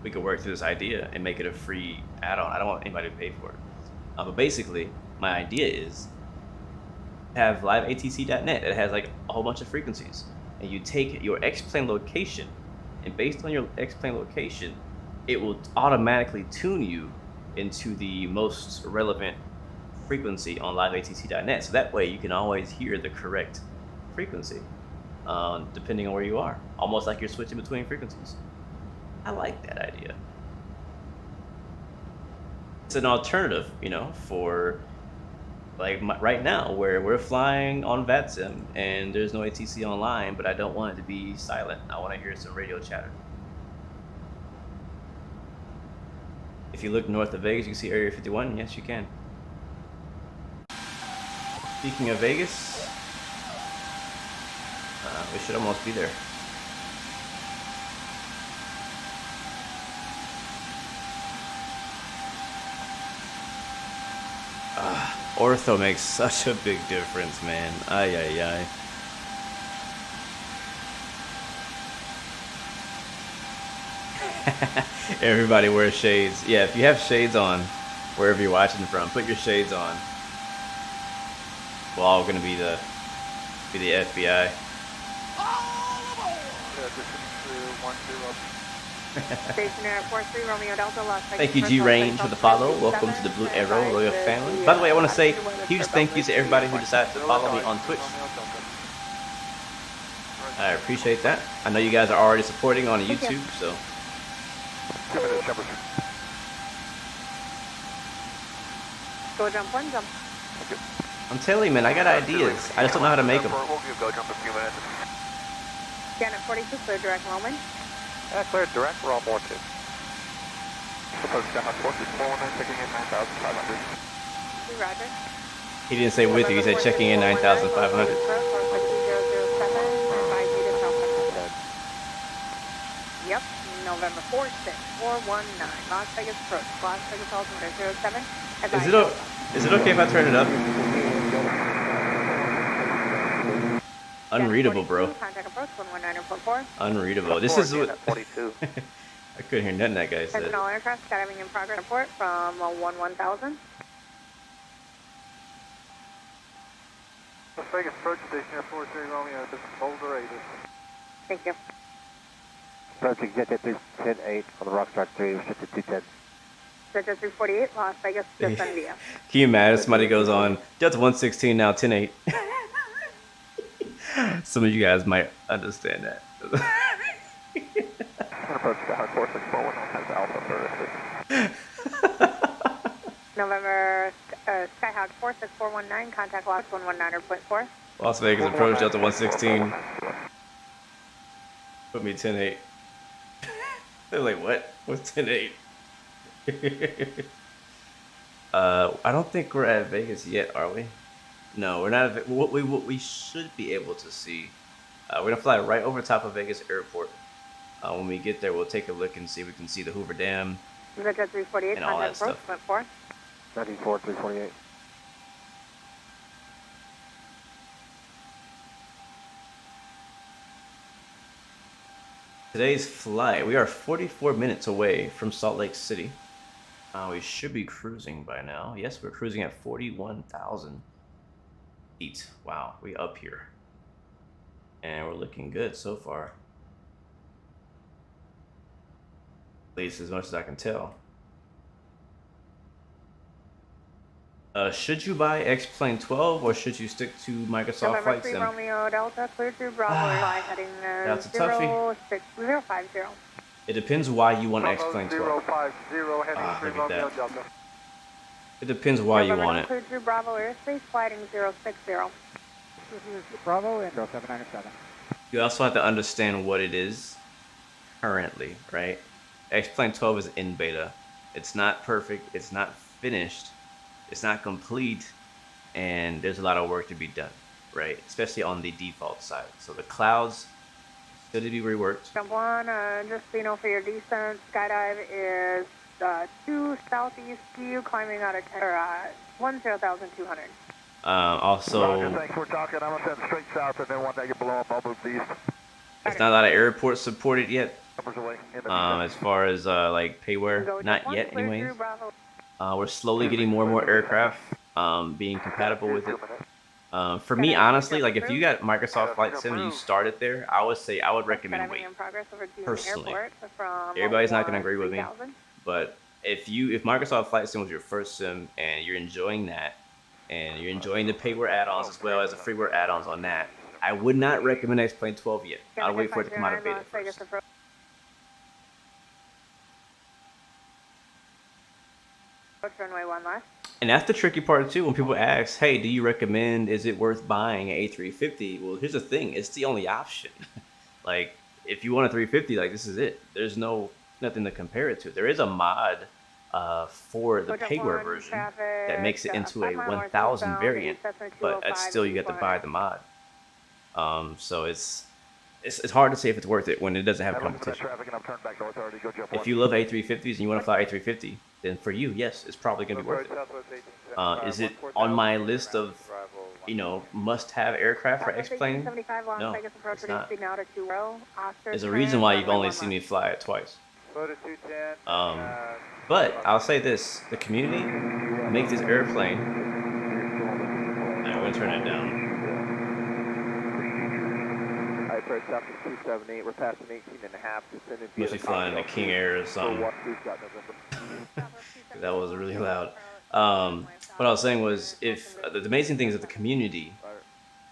we could work through this idea and make it a free add-on. I don't want anybody to pay for it. But basically, my idea is have liveatc.net. It has like a whole bunch of frequencies, and you take your X-Plane location, and based on your X-Plane location, it will automatically tune you into the most relevant frequency on liveatc.net. So that way you can always hear the correct frequency, depending on where you are. Almost like you're switching between frequencies. I like that idea. It's an alternative, you know, for like right now where we're flying on VATSIM and there's no ATC online, but I don't want it to be silent. I want to hear some radio chatter. If you look north of Vegas, you can see Area 51. Yes, you can. Speaking of Vegas, we should almost be there. Ortho makes such a big difference, man. Ay, ay, ay. Everybody wears shades. Yeah, if you have shades on, wherever you're watching from, put your shades on. We're all gonna be the FBI. Thank you, G Range, for the follow. Welcome to the Blue Arrow Royal family. By the way, I want to say huge thank you to everybody who decided to follow me on Twitch. I appreciate that. I know you guys are already supporting on YouTube, so. Go jump one, jump. I'm telling you, man, I got ideas. I just don't know how to make them. We'll give go jump a few minutes. Scan at 42, clear direct moment. Clear direct, we're all board 2. Proposed Skyhawk Force is 419, checking in 9,500. Roger. He didn't say with you, he said checking in 9,500. Yep, November 4, 6, 419, Las Vegas approach, Las Vegas altimeter 07. Is it okay if I turn it up? Unreadable, bro. Contact approach 119.4. Unreadable. This is what... 42. I couldn't hear nothing that guy said. Sentinel aircraft skydiving in progress report from 1000. Las Vegas approach station Air 43 Romeo, this is Boulder 8. Thank you. Approaching Jet 310-8 on the Rockstar 3, restricted 210. Jet 348, Las Vegas, just NVIDIA. Can you imagine if somebody goes on, Delta 116 now 10-8. Some of you guys might understand that. Approach Skyhawk 464 has Alpha services. November Skyhawk 46419, contact loss 119.4. Las Vegas approach Delta 116. Put me 10-8. They're like, what? What's 10-8? I don't think we're at Vegas yet, are we? No, we're not. At, what we should be able to see. We're gonna fly right over top of Vegas Airport. When we get there, we'll take a look and see if we can see the Hoover Dam Jet 348, and all that contact stuff. approach 4. 94, 328. Today's flight, we are 44 minutes away from Salt Lake City. We should be cruising by now. Yes, we're cruising at 41,000 feet. Wow, we up here. And we're looking good so far. At least as much as I can tell. Should you buy X-Plane 12 or should you stick to Microsoft November Flight 3 Sim? Romeo Delta, clear through Bravo, fly heading That's a toughie. 06050. It depends why you want X-Plane 12. 050, heading Ah, 3 look at Romeo that. Delta. It depends why you November want it. clear through Bravo airspace, flighting 060. Bravo and 0797. You also have to understand what it is currently, right? X-Plane 12 is in beta. It's not perfect. It's not finished. It's not complete. And there's a lot of work to be done, right? Especially on the default side. So the clouds still to be reworked. Jump one, just so you know, for your descent, skydive is 2 southeast to you, climbing out of 10,200. Also, Roger, thanks for talking. I'm going to send straight south and then one that get blow up, I'll move east. it's not a lot of airports supported yet. Numbers away. As far as like payware, not yet anyways. We're slowly getting more and more aircraft being compatible with it. For me, honestly, like if you got Microsoft Flight Sim and you started there, I would say I would recommend wait. Personally, everybody's not going to agree with me, but if Microsoft Flight Sim was your first sim and you're enjoying that, and you're enjoying the payware add-ons as well as the freeware add-ons on that, I would not recommend X-Plane 12 yet. I'll wait for it to come out of beta first. Runway 1 left. And that's the tricky part too. When people ask, "Hey, do you recommend? Is it worth buying an A350?" Well, here's the thing: it's the only option. Like, if you want a 350, like this is it. There's nothing to compare it to. There is a mod for the payware version that makes it into a 1000 variant, but it's still you have to buy the mod. So it's hard to say if it's worth it when it doesn't have competition. If you love A350s and you want to fly A350, then for you, yes, it's probably going to be worth it. Is it on my list of, must-have aircraft for X-Plane? No, it's not. There's a reason why you've only seen me fly it twice. But I'll say this: the community make this airplane. I'm going to turn it down. Approach south to 278, we're passing 18.5. Must be flying the King Air or something. That was really loud. What I was saying was, if the amazing thing is that the community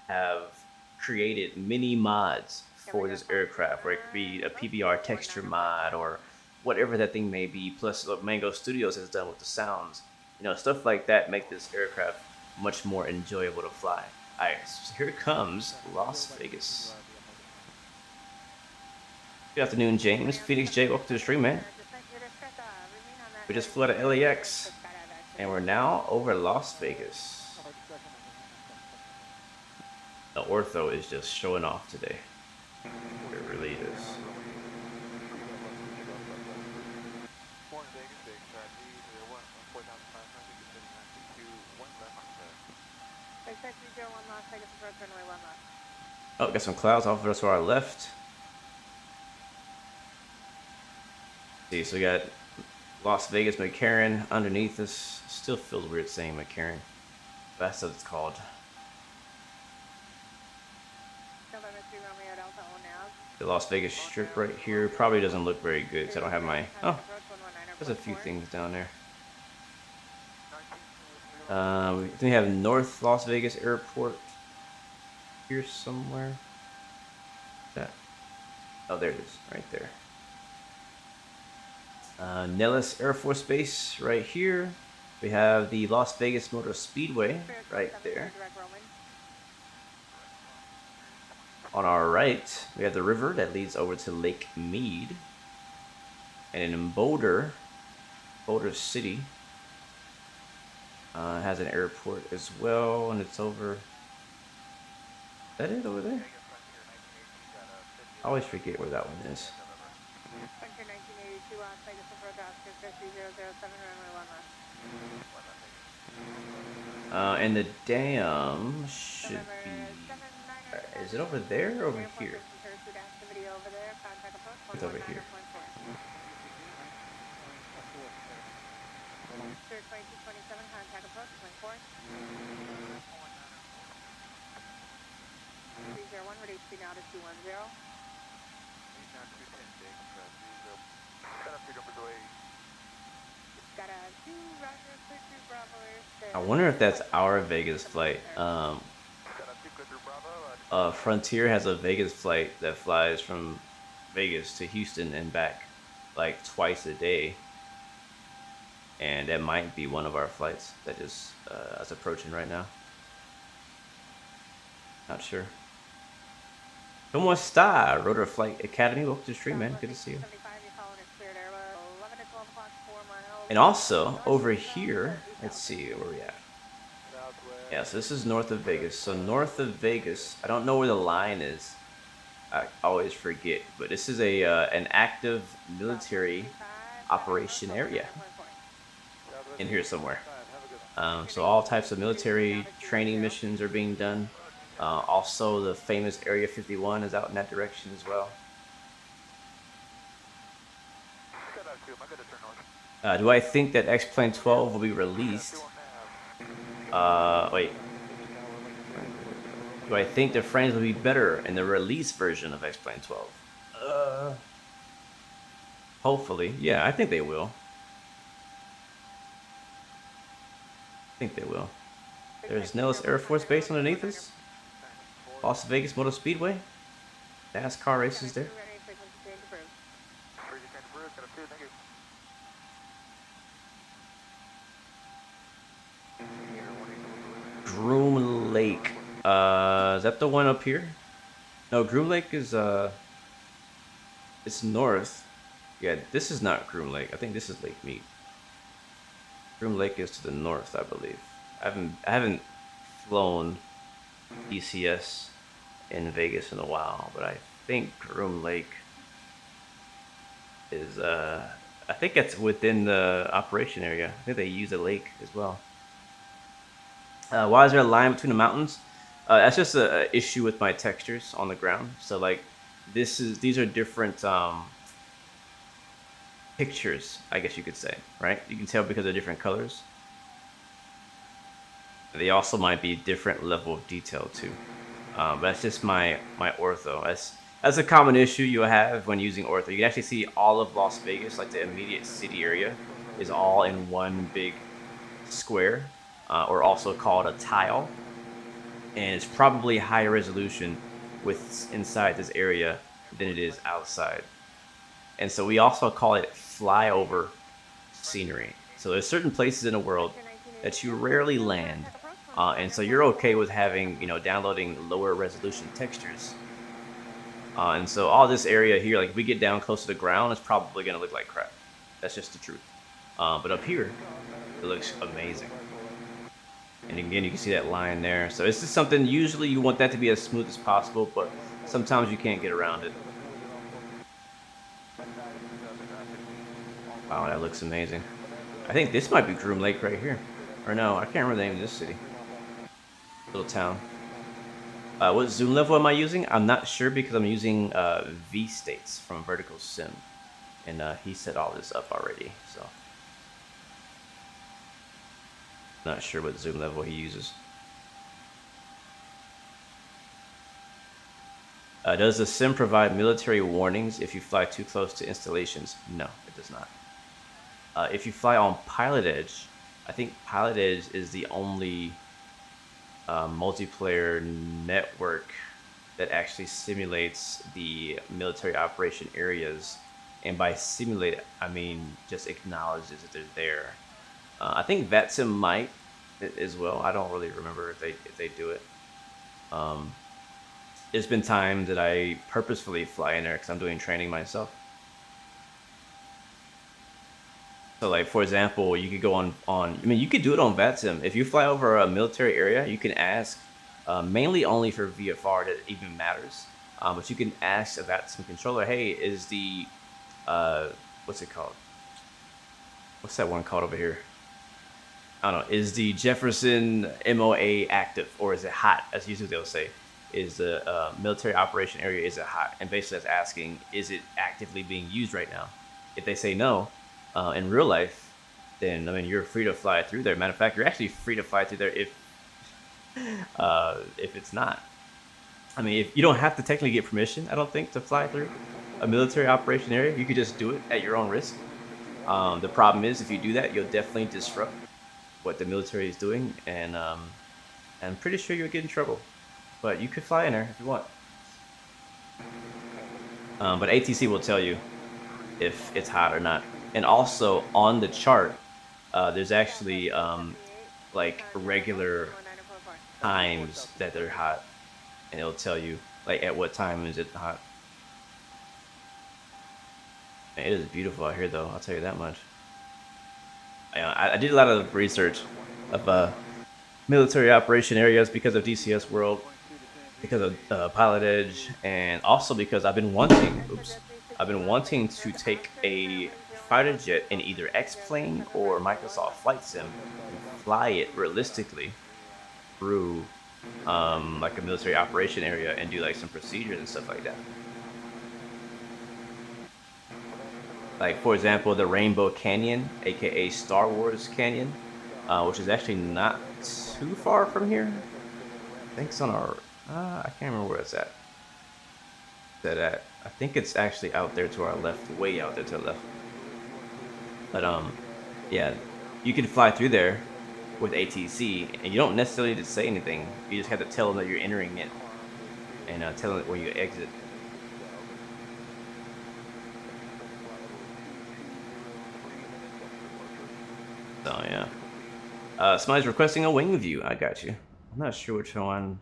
have created mini mods for this aircraft, where it could be a PBR texture mod or whatever that thing may be. Plus, what Mango Studios has done with the sounds. You know, stuff like that make this aircraft much more enjoyable to fly. Alright, so here comes Las Vegas. Good afternoon, James. Phoenix J, welcome to the stream, man. We just flew out of LAX, and we're now over Las Vegas. The ortho is just showing off today. It really is. Oh, got some clouds off of us to our left. See, so we got Las Vegas McCarran underneath us. Still feels weird saying McCarran. That's what it's called. The Las Vegas Strip right here probably doesn't look very good because I don't have my... Oh, there's a few things down there. We have North Las Vegas Airport here somewhere. That. Oh, there it is, right there. Nellis Air Force Base right here. We have the Las Vegas Motor Speedway right there. On our right, we have the river that leads over to Lake Mead. And in Boulder City, has an airport as well, and it's over... Is that it over there? I always forget where that one is. And the dam should be... Is it over there or over here? It's over here. I wonder if that's our Vegas flight. Frontier has a Vegas flight that flies from Vegas to Houston and back like twice a day. And that might be one of our flights that is approaching right now. Not sure. ¿Cómo está? Rotor Flight Academy, welcome to the stream, man. Good to see you. And also, over here, let's see where we at. Yeah, so this is north of Vegas. So north of Vegas, I don't know where the line is. I always forget, but this is an active military operation area in here somewhere. So all types of military training missions are being done. Also, the famous Area 51 is out in that direction as well. Do I think that X-Plane 12 will be released? Wait. Do I think the frames will be better in the release version of X-Plane 12? Hopefully. Yeah, I think they will. I think they will. There's Nellis Air Force Base underneath us. Las Vegas Motor Speedway. NASCAR races there. Groom Lake. Is that the one up here? No, Groom Lake is it's north. Yeah, this is not Groom Lake. I think this is Lake Mead. Groom Lake is to the north, I believe. I haven't flown ECS in Vegas in a while, but I think Groom Lake is I think it's within the operation area. I think they use a lake as well. Why is there a line between the mountains? That's just an issue with my textures on the ground. So like these are different pictures, I guess you could say, right? You can tell because they're different colors. They also might be different level of detail too. But that's just my ortho. That's a common issue you'll have when using ortho. You can actually see all of Las Vegas, like the immediate city area, is all in one big square, or also called a tile. And it's probably higher resolution with inside this area than it is outside. And so we also call it flyover scenery. So there's certain places in the world that you rarely land. And so you're okay with having, you know, downloading lower resolution textures. And so all this area here, like if we get down close to the ground, it's probably going to look like crap. That's just the truth. But up here, it looks amazing. And again, you can see that line there. So this is something, usually you want that to be as smooth as possible, but sometimes you can't get around it. Wow, that looks amazing. I think this might be Groom Lake right here. Or no, I can't remember the name of this city. Little town. What zoom level am I using? I'm not sure because I'm using V-States from Vertical Sim. And he set all this up already, so. Not sure what zoom level he uses. Does the sim provide military warnings if you fly too close to installations? No, it does not. If you fly on Pilot Edge, I think Pilot Edge is the only multiplayer network that actually simulates the military operation areas. And by simulate, I mean just acknowledges that they're there. I think VATSIM might as well. I don't really remember if they do it. There's been times that I purposefully fly in there because I'm doing training myself. So like, for example, you could go on, I mean, you could do it on VATSIM. If you fly over a military area, you can ask, mainly only for VFR that even matters. But you can ask a VATSIM controller, hey, is the, what's it called? What's that one called over here? I don't know. Is the Jefferson MOA active or is it hot? As usually they'll say. Is the military operation area, is it hot? And basically that's asking, is it actively being used right now? If they say no, in real life, then I mean you're free to fly through there. Matter of fact, you're actually free to fly through there if it's not. I mean, if you don't have to technically get permission, I don't think, to fly through a military operation area. You could just do it at your own risk. The problem is if you do that, you'll definitely disrupt what the military is doing, and I'm pretty sure you'll get in trouble. But you could fly in there if you want. But ATC will tell you if it's hot or not. And also on the chart, there's actually like regular times that they're hot, and it'll tell you like at what time is it hot. Man, it is beautiful out here, though. I'll tell you that much. I did a lot of research of military operation areas because of DCS World, because of Pilot Edge, and also because I've been wanting to take a fighter jet in either X-Plane or Microsoft Flight Sim and fly it realistically through like a military operation area and do like some procedures and stuff like that. Like, for example, the Rainbow Canyon, aka Star Wars Canyon, which is actually not too far from here. I think it's on our, I can't remember where it's at. I think it's actually out there to our left, way out there to the left. But yeah, you can fly through there with ATC, and you don't necessarily need to say anything. You just have to tell them that you're entering it, and tell them where you exit. So yeah, somebody's requesting a wing view. I got you. I'm not sure which one.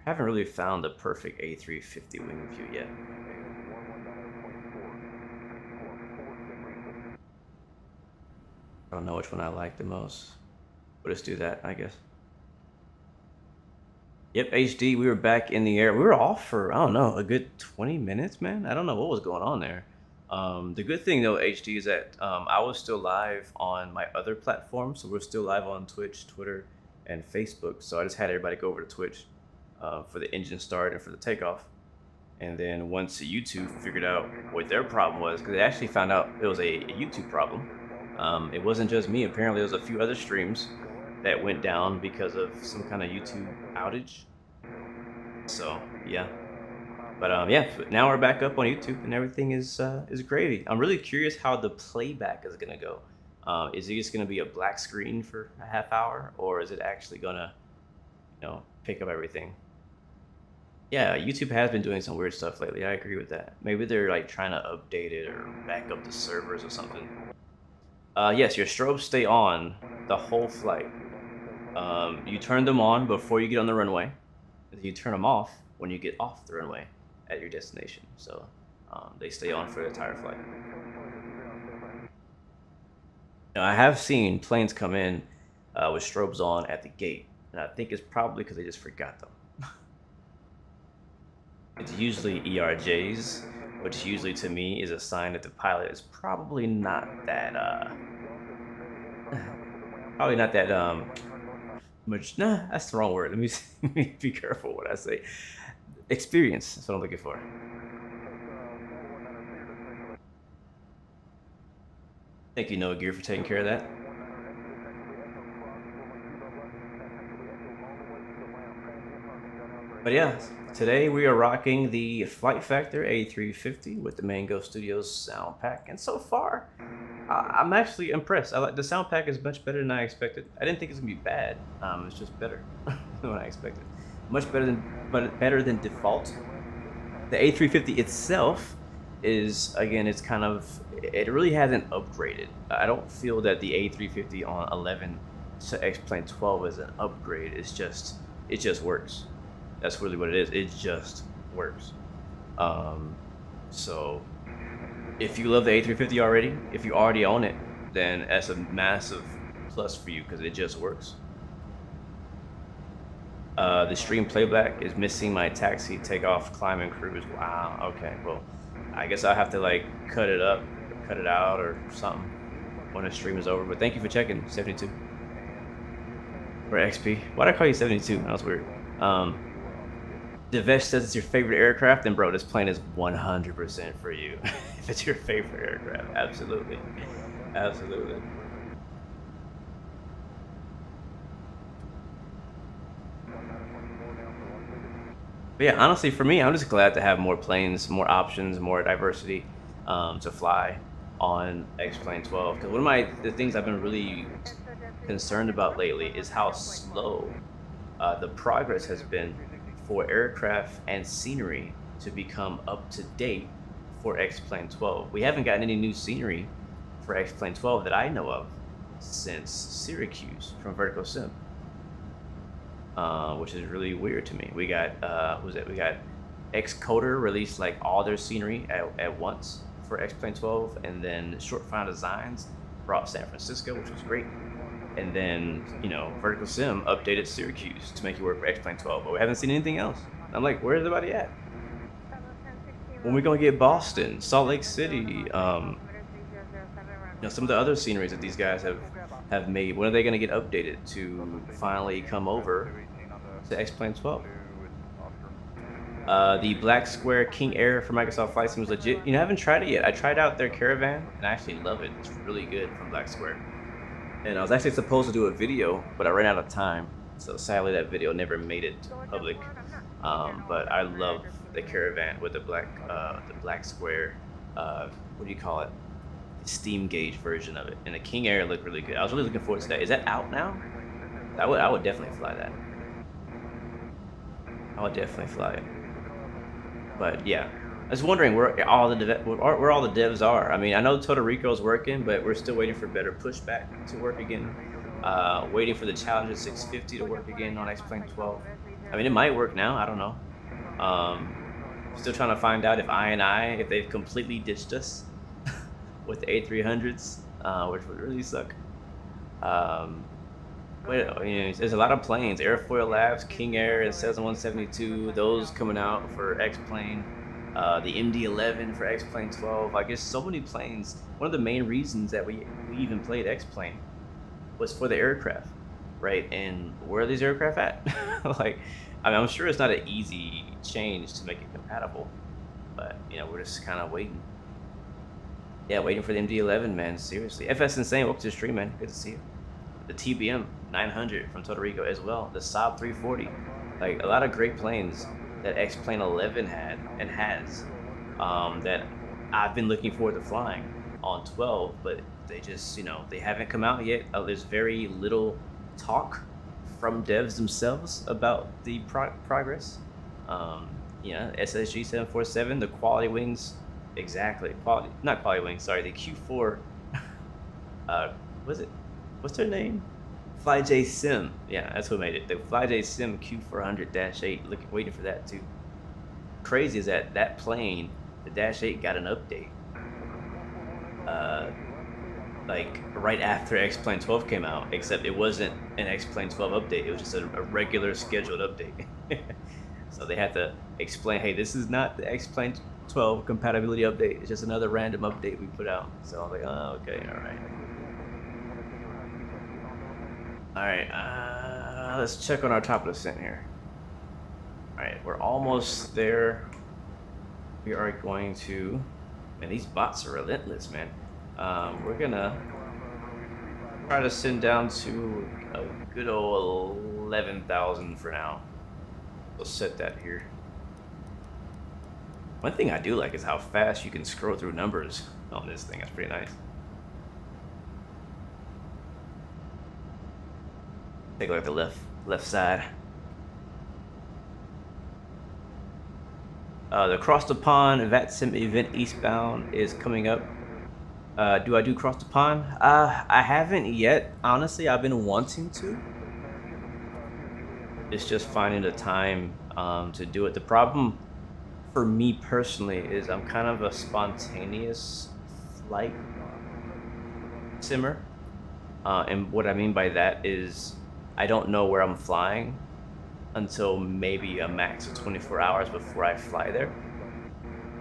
I haven't really found the perfect A350 wing view yet. I don't know which one I like the most. We'll just do that, I guess. Yep, HD, we were back in the air. We were off for, I don't know, a good 20 minutes, man. I don't know what was going on there. The good thing, though, HD, is that I was still live on my other platforms. So we're still live on Twitch, Twitter, and Facebook. So I just had everybody go over to Twitch for the engine start and for the takeoff. And then once YouTube figured out what their problem was, because they actually found out it was a YouTube problem. It wasn't just me. Apparently, there was a few other streams that went down because of some kind of YouTube outage. So yeah, but yeah, now we're back up on YouTube and everything is gravy. I'm really curious how the playback is gonna go. Is it just gonna be a black screen for a half hour, or is it actually gonna, you know, pick up everything? Yeah, YouTube has been doing some weird stuff lately. I agree with that. Maybe they're like trying to update it or back up the servers or something. Yes, your strobes stay on the whole flight. You turn them on before you get on the runway. You turn them off when you get off the runway at your destination. So they stay on for the entire flight. Now, I have seen planes come in with strobes on at the gate, and I think it's probably because they just forgot them. It's usually ERJs, which usually to me is a sign that the pilot is probably not that much. Nah, that's the wrong word. Let me be careful what I say. Experience. That's what I'm looking for. Thank you, Noah Gear, for taking care of that. But yeah, today we are rocking the Flight Factor A350 with the Mango Studios sound pack, and so far, I'm actually impressed. The sound pack is much better than I expected. I didn't think it was gonna be bad. It's just better than what I expected. Much better than default. The A350 itself is, again, it really hasn't upgraded. I don't feel that the A350 on 11 to X-Plane 12 is an upgrade. It just works. That's really what it is. It just works. So if you love the A350 already, if you already own it, then that's a massive plus for you because it just works. The stream playback is missing my taxi, takeoff, climb, and cruise. Wow. Okay. Well, I guess I'll have to like cut it out, or something when the stream is over. But thank you for checking. 72 for XP. Why did I call you 72? That was weird. Devesh says it's your favorite aircraft, and bro, this plane is 100% for you. If it's your favorite aircraft, absolutely, absolutely. But yeah, honestly, for me, I'm just glad to have more planes, more options, more diversity to fly on X-Plane 12. Because one of the things I've been really concerned about lately is how slow the progress has been for aircraft and scenery to become up to date for X-Plane 12. We haven't gotten any new scenery for X-Plane 12 that I know of since Syracuse from Vertical Sim. Which is really weird to me. We got we got Xcoder released like all their scenery at once for X-Plane 12, and then Short Final Designs brought San Francisco, which was great. And then, Vertical Sim updated Syracuse to make it work for X-Plane 12, but we haven't seen anything else. I'm like, where's everybody at? When we gonna get Boston, Salt Lake City, some of the other sceneries that these guys have made, when are they gonna get updated to finally come over to X-Plane 12? The Black Square King Air for Microsoft Flight Sim is legit. I haven't tried it yet. I tried out their Caravan, and I actually love it. It's really good from Black Square. And I was actually supposed to do a video, but I ran out of time. So sadly, that video never made it public. But I love the Caravan with the Black Square, what do you call it? Steam gauge version of it. And the King Air looked really good. I was really looking forward to that. Is that out now? I would definitely fly that. I would definitely fly it. But yeah, I was wondering where all the devs are. I mean, I know Puerto Rico's working, but we're still waiting for better Pushback to work again. Waiting for the Challenger 650 to work again on X-Plane 12. I mean, it might work now. I don't know. Still trying to find out if they've completely ditched us with the A300s, which would really suck. There's a lot of planes. Airfoil Labs, King Air, and Cessna 172. Those coming out for X-Plane. The MD-11 for X-Plane 12. I guess so many planes. One of the main reasons that we even played X-Plane was for the aircraft, right? And where are these aircraft at? I'm sure it's not an easy change to make it compatible, but we're just kind of waiting. Yeah, waiting for the MD-11, man. Seriously. FS Insane, welcome to the stream, man. Good to see you. The TBM 900 from Puerto Rico as well. The Saab 340. Like, a lot of great planes that X-Plane 11 had and has that I've been looking forward to flying on 12, but they just, they haven't come out yet. There's very little talk from devs themselves about the progress. SSG 747, the quality wings, exactly. The Q4 Was it? What's their name? FlyJ Sim. Yeah, that's who made it. The FlyJ Sim Q400-8. Waiting for that too. Crazy is that plane, the Dash 8, got an update. Like right after X-Plane 12 came out, except it wasn't an X-Plane 12 update. It was just a regular scheduled update. So they had to explain, hey, this is not the X-Plane 12 compatibility update. It's just another random update we put out. So I was like, oh, okay, all right. All right, let's check on our top of the scent here. All right, we're almost there. We are going to, man, these bots are relentless, man. We're gonna try to send down to a good old 11,000 for now. We'll set that here. One thing I do like is how fast you can scroll through numbers on this thing. That's pretty nice. Take a look at the left side. The Cross the Pond VATSIM event eastbound is coming up. Do I do Cross the Pond? I haven't yet. Honestly, I've been wanting to. It's just finding the time to do it. The problem for me personally is I'm kind of a spontaneous flight simmer. And what I mean by that is I don't know where I'm flying until maybe a max of 24 hours before I fly there.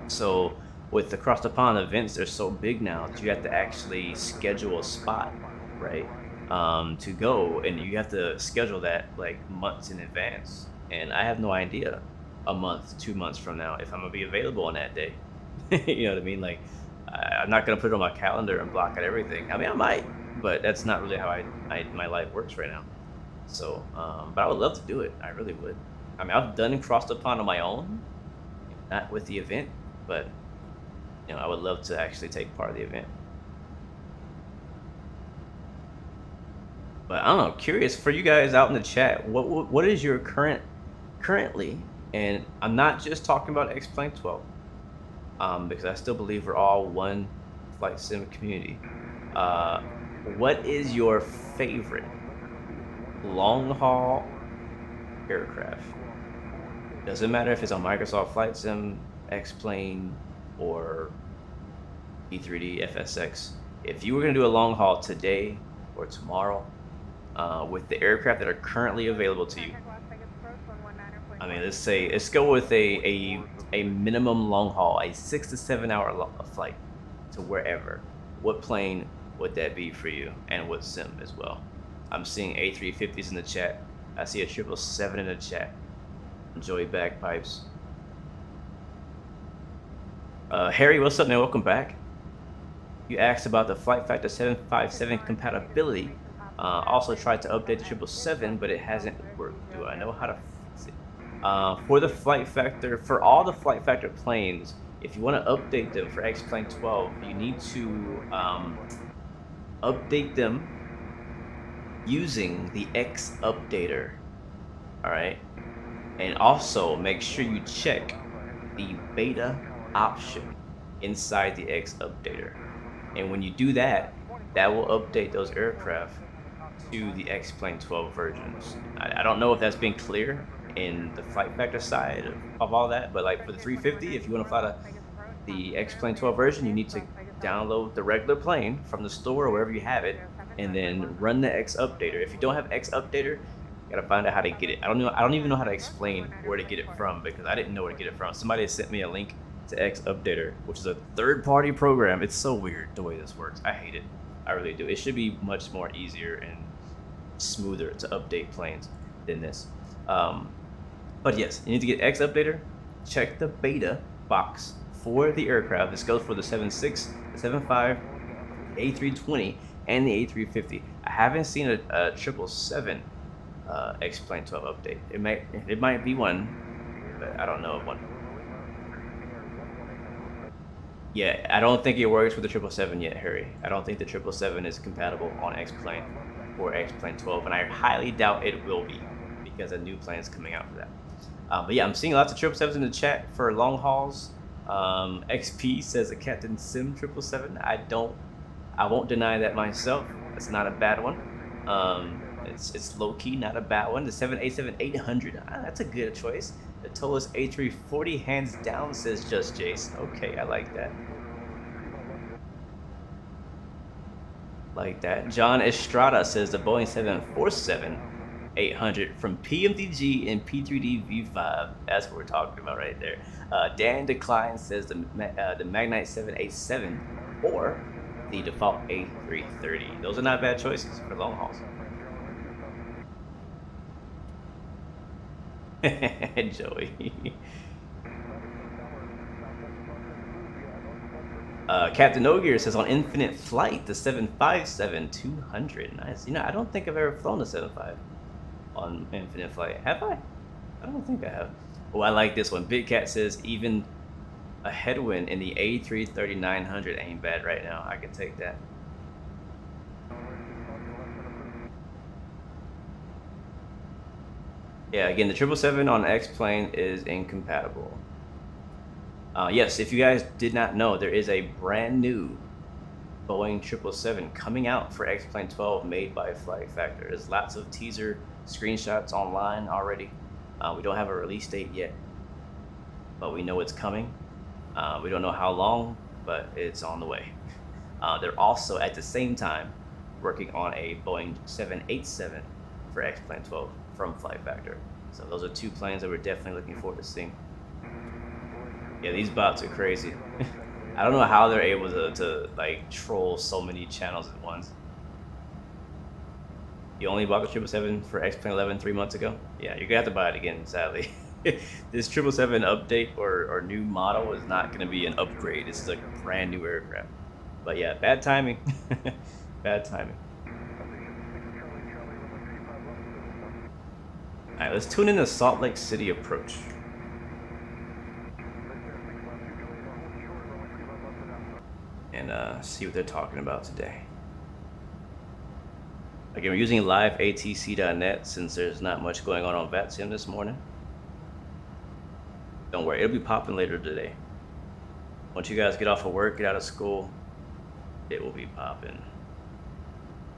So with the Cross the Pond events, they're so big now that you have to actually schedule a spot, right? To go, and you have to schedule that like months in advance. And I have no idea a month, 2 months from now if I'm gonna be available on that day. You know what I mean? Like, I'm not gonna put it on my calendar and block out everything. I mean, I might, but that's not really how my life works right now. So, but I would love to do it. I really would. I mean, I've done Cross the Pond on my own, not with the event, but you know, I would love to actually take part of the event. But I don't know, curious for you guys out in the chat, what is your currently, and I'm not just talking about X-Plane 12, because I still believe we're all one flight sim community. What is your favorite long haul aircraft? Doesn't matter if it's on Microsoft Flight Sim, X-Plane, or E3D, FSX. If you were gonna do a long haul today or tomorrow, with the aircraft that are currently available to you, I mean, let's go with a minimum long haul, a 6 to 7 hour flight to wherever. What plane would that be for you, and what sim as well? I'm seeing A350s in the chat. I see a 777 in the chat. Enjoy bagpipes. Harry, what's up, man? Welcome back. You asked about the Flight Factor 757 compatibility. Also tried to update the 777, but it hasn't worked. Do I know how to fix it? For the Flight Factor, for all the Flight Factor planes, if you want to update them for X-Plane 12, you need to update them using the X Updater. All right, and also make sure you check the beta option inside the X Updater. And when you do that, that will update those aircraft to the X-Plane 12 versions. I don't know if that's been clear in the Flight Factor side of all that, but like for the 350, if you want to fly the X-Plane 12 version, you need to download the regular plane from the store or wherever you have it, and then run the X Updater. If you don't have X Updater, you gotta find out how to get it. I don't even know how to explain where to get it from, because I didn't know where to get it from. Somebody sent me a link to X Updater, which is a third-party program. It's so weird the way this works. I hate it. I really do. It should be much more easier and smoother to update planes than this. But yes, you need to get X Updater. Check the beta box for the aircraft. This goes for the 76, the 75, the A320, and the A350. I haven't seen a 777 X-Plane 12 update. It might be one, but I don't know of one. Yeah, I don't think it works with the 777 yet, Harry. I don't think the 777 is compatible on X-Plane or X-Plane 12, and I highly doubt it will be, because a new plan is coming out for that. But yeah, I'm seeing lots of 777s in the chat for long hauls. XP says a Captain Sim 777. I won't deny that myself. It's not a bad one. It's low key, not a bad one. The 787-800, that's a good choice. The Tolos A340, hands down, says Just Jace. Okay, I like that. Like that. John Estrada says the Boeing 747-800 from PMDG and P3D V5. That's what we're talking about right there. Dan Decline says the Magnite 787 or the default A330. Those are not bad choices for long hauls. Joey. Captain Ogier says on Infinite Flight, the 757-200. Nice. You know, I don't think I've ever flown the 75 on Infinite Flight. Have I? I don't think I have. Oh, I like this one. Big Cat says even a headwind in the A330-900 ain't bad right now. I can take that. Yeah, again, the 777 on X-Plane is incompatible. Yes, if you guys did not know, there is a brand new Boeing 777 coming out for X-Plane 12 made by Flight Factor. There's lots of teaser screenshots online already. We don't have a release date yet, but we know it's coming. We don't know how long, but it's on the way. They're also at the same time working on a Boeing 787 for X-Plane 12 from Flight Factor. So those are two planes that we're definitely looking forward to seeing. Yeah, these bots are crazy. I don't know how they're able to like troll so many channels at once. You only bought the 777 for X-Plane 11 3 months ago? Yeah, you're gonna have to buy it again, sadly. This 777 update or new model is not gonna be an upgrade. This is like a brand new aircraft. But yeah, bad timing. Bad timing. Alright, let's tune in the Salt Lake City approach. And see what they're talking about today. Again, we're using liveatc.net since there's not much going on VATSIM this morning. Don't worry, it'll be popping later today. Once you guys get off of work, get out of school, it will be popping.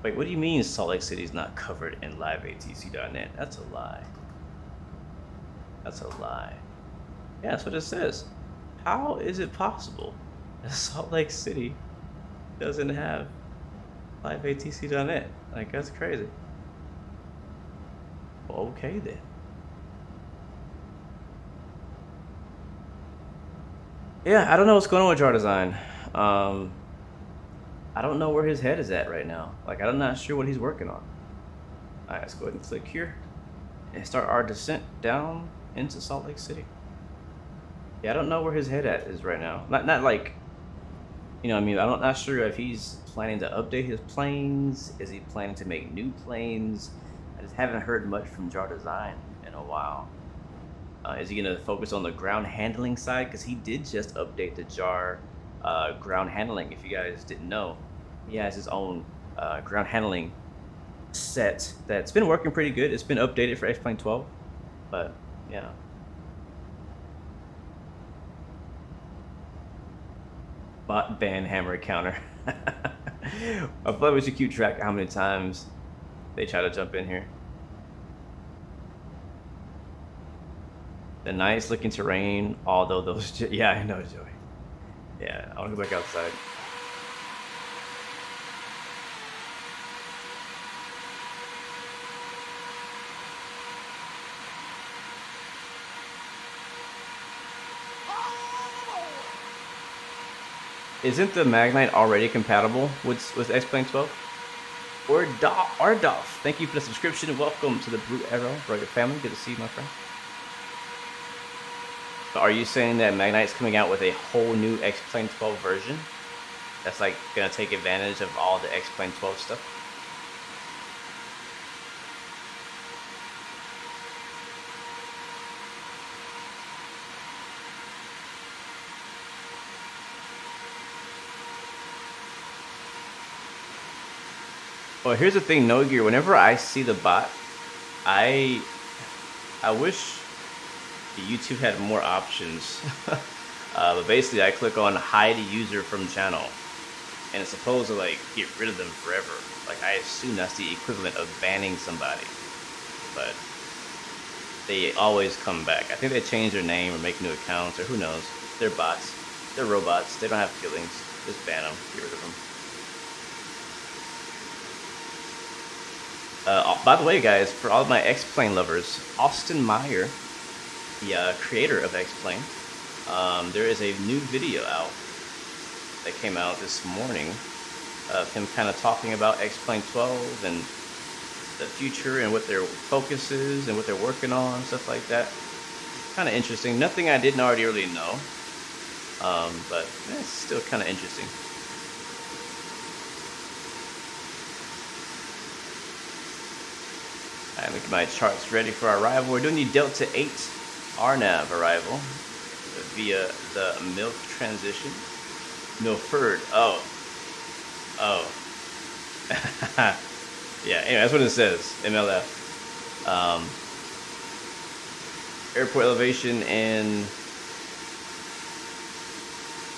Wait, what do you mean Salt Lake City's not covered in liveatc.net? That's a lie. That's a lie. Yeah, that's what it says. How is it possible that Salt Lake City doesn't have liveatc.net? Like, that's crazy. Well, okay then. Yeah, I don't know what's going on with Jar Design. I don't know where his head is at right now. Like, I'm not sure what he's working on. Alright, let's go ahead and click here and start our descent down into Salt Lake City. Yeah, I don't know where his head at is right now. Not like, you know what I mean? I'm not sure if he's planning to update his planes. Is he planning to make new planes? I just haven't heard much from Jar Design in a while. Is he going to focus on the ground handling side? Because he did just update the Jar ground handling, if you guys didn't know. He has his own ground handling set that's been working pretty good. It's been updated for X-Plane 12, but yeah. Bot ban hammer counter. I thought we should keep track of how many times they try to jump in here. The nice looking terrain, although those, yeah, I know, Joey. Yeah, I want to go back outside. Isn't the Magnite already compatible with X-Plane 12? Or Ardolph, thank you for the subscription. Welcome to the Brute Arrow Rugged family. Good to see you, my friend. But are you saying that Magnite's coming out with a whole new X-Plane 12 version? That's like gonna take advantage of all the X-Plane 12 stuff? Well, here's the thing, No Gear. Whenever I see the bot, I wish YouTube had more options. But basically, I click on hide user from channel, and it's supposed to like get rid of them forever. Like I assume that's the equivalent of banning somebody, but they always come back. I think they change their name or make new accounts, or who knows. They're bots. They're robots. They don't have feelings. Just ban them. Get rid of them. By the way, guys, for all of my X-Plane lovers, Austin Meyer, the creator of X-Plane, there is a new video out that came out this morning of him kind of talking about X-Plane 12 and the future and what their focus is and what they're working on, stuff like that. Kind of interesting. Nothing I didn't already really know, but it's still kind of interesting. Alright, get my charts ready for our arrival. We're doing the Delta 8 RNAV arrival via the MILF transition. Milford. Oh. Yeah, anyway, that's what it says. MLF. Airport elevation in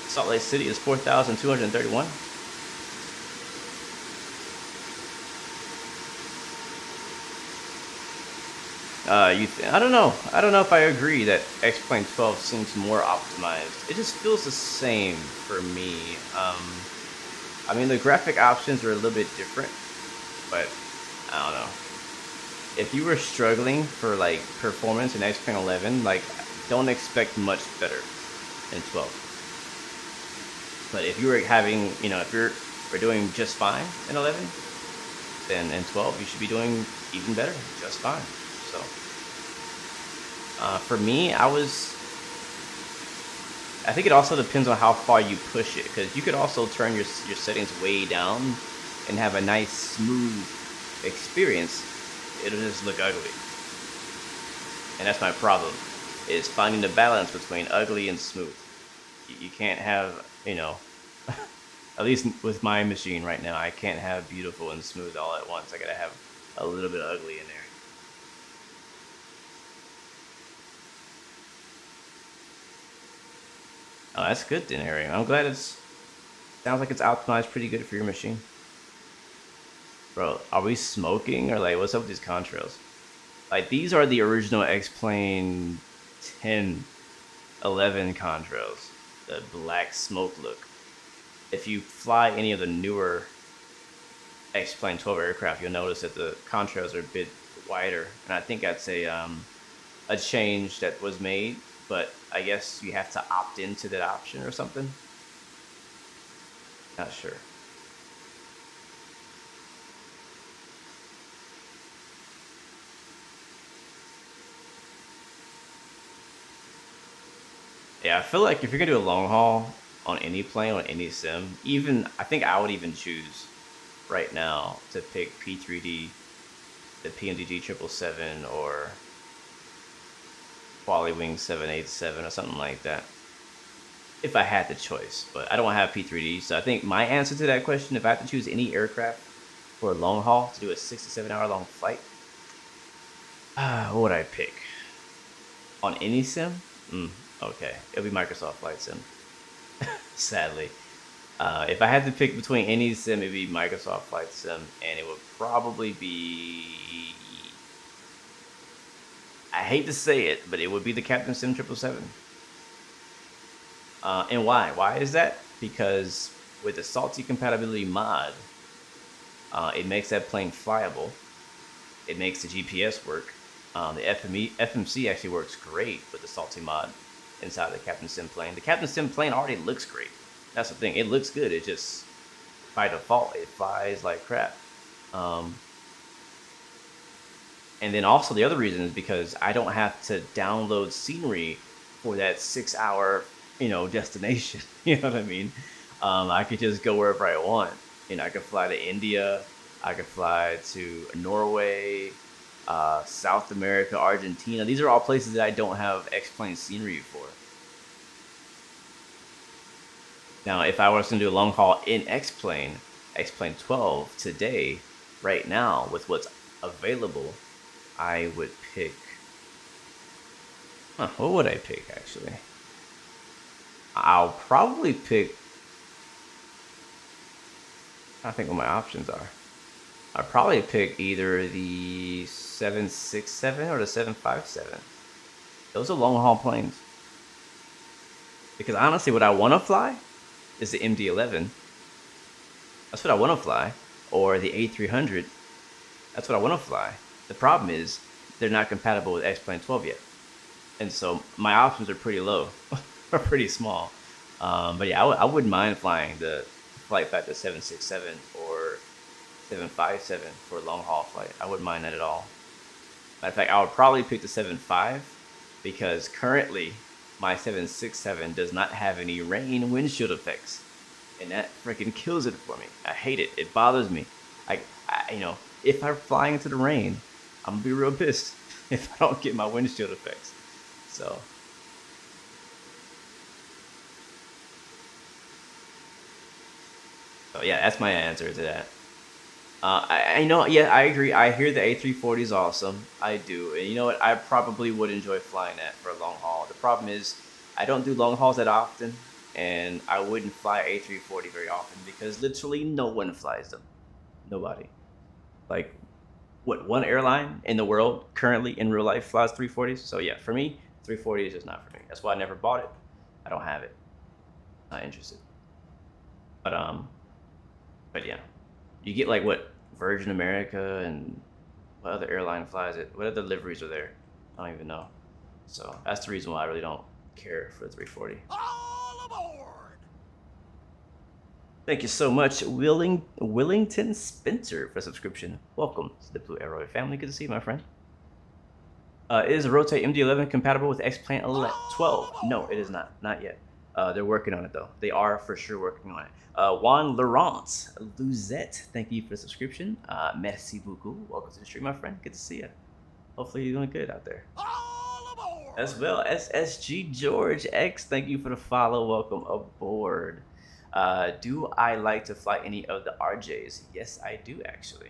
Salt Lake City is 4,231. I don't know. I don't know if I agree that X-Plane 12 seems more optimized. It just feels the same for me. I mean, the graphic options are a little bit different, but I don't know. If you were struggling for like performance in X-Plane 11, like don't expect much better in 12. But if you were having, you know, if you're doing just fine in 11, then in 12 you should be doing even better, just fine. So for me, I think it also depends on how far you push it, because you could also turn your settings way down and have a nice smooth experience. It'll just look ugly, and that's my problem, is finding the balance between ugly and smooth. You can't have, you know, at least with my machine right now, I can't have beautiful and smooth all at once. I gotta have a little bit of ugly in there. Oh, that's good then, Ariel. I'm glad sounds like it's optimized pretty good for your machine. Bro, are we smoking, or like what's up with these contrails? Like these are the original X-Plane 10, 11 contrails. The black smoke look. If you fly any of the newer X-Plane 12 aircraft, you'll notice that the contrails are a bit wider, and I think that's a change that was made, but I guess you have to opt into that option or something. Not sure. Yeah, I feel like if you're gonna do a long haul on any plane, on any sim, I think I would even choose right now to pick P3D, the PMDG 777, or Quali Wing 787 or something like that, if I had the choice. But I don't have P3D, so I think my answer to that question, if I have to choose any aircraft for a long haul to do a 6 to 7 hour long flight, what would I pick? On any sim? Okay, it'll be Microsoft Flight Sim. Sadly. If I had to pick between any sim, it'd be Microsoft Flight Sim, and it would probably be, I hate to say it, but it would be the Captain Sim 777. And why? Why is that? Because with the Salty compatibility mod, it makes that plane flyable. It makes the GPS work. The FMC actually works great with the Salty mod inside the Captain Sim plane. The Captain Sim plane already looks great. That's the thing. It looks good. It just, by default, it flies like crap. And then also the other reason is because I don't have to download scenery for that 6 hour, destination. You know what I mean? I could just go wherever I want. I could fly to India. I could fly to Norway, South America, Argentina. These are all places that I don't have X-Plane scenery for. Now, if I was to do a long haul in X-Plane 12 today, right now, with what's available, I would pick... what would I pick, actually? I'll probably pick I think what my options are. I'd probably pick either the 767 or the 757. Those are long haul planes. Because honestly, what I want to fly is the MD-11. That's what I want to fly. Or the A300. That's what I want to fly. The problem is they're not compatible with X-Plane 12 yet. And so my options are pretty low, or pretty small. But yeah, I wouldn't mind flying the flight back to 767 or 757 for a long haul flight. I wouldn't mind that at all. Matter of fact, I would probably pick the 75 because currently my 767 does not have any rain windshield effects. And that freaking kills it for me. I hate it. It bothers me. I you know, if I'm flying into the rain, I'm gonna be real pissed if I don't get my windshield effects. So yeah, that's my answer to that. I know, yeah, I agree. I hear the A340 is awesome. I do. And you know what? I probably would enjoy flying that for a long haul. The problem is I don't do long hauls that often, and I wouldn't fly A340 very often because literally no one flies them. Nobody. Like, what, one airline in the world currently in real life flies 340s? So yeah, for me, 340 is just not for me. That's why I never bought it. I don't have it. Not interested. But yeah, you get like what, Virgin America and what other airline flies it? What other liveries are there? I don't even know. So that's the reason why I really don't care for the 340. All aboard! Thank you so much, Willington Spencer, for subscription. Welcome to the Blue Arrow family. Good to see you, my friend. Is the Rotate MD-11 compatible with X-Plane 12? No, it is not. Not yet. They're working on it, though. They are for sure working on it. Juan Laurent Luzette, thank you for the subscription. Merci beaucoup. Welcome to the stream, my friend. Good to see you. Hopefully you're doing good out there. All aboard! As well, SSG George X, thank you for the follow. Welcome aboard. Do I like to fly any of the RJs? Yes, I do, actually.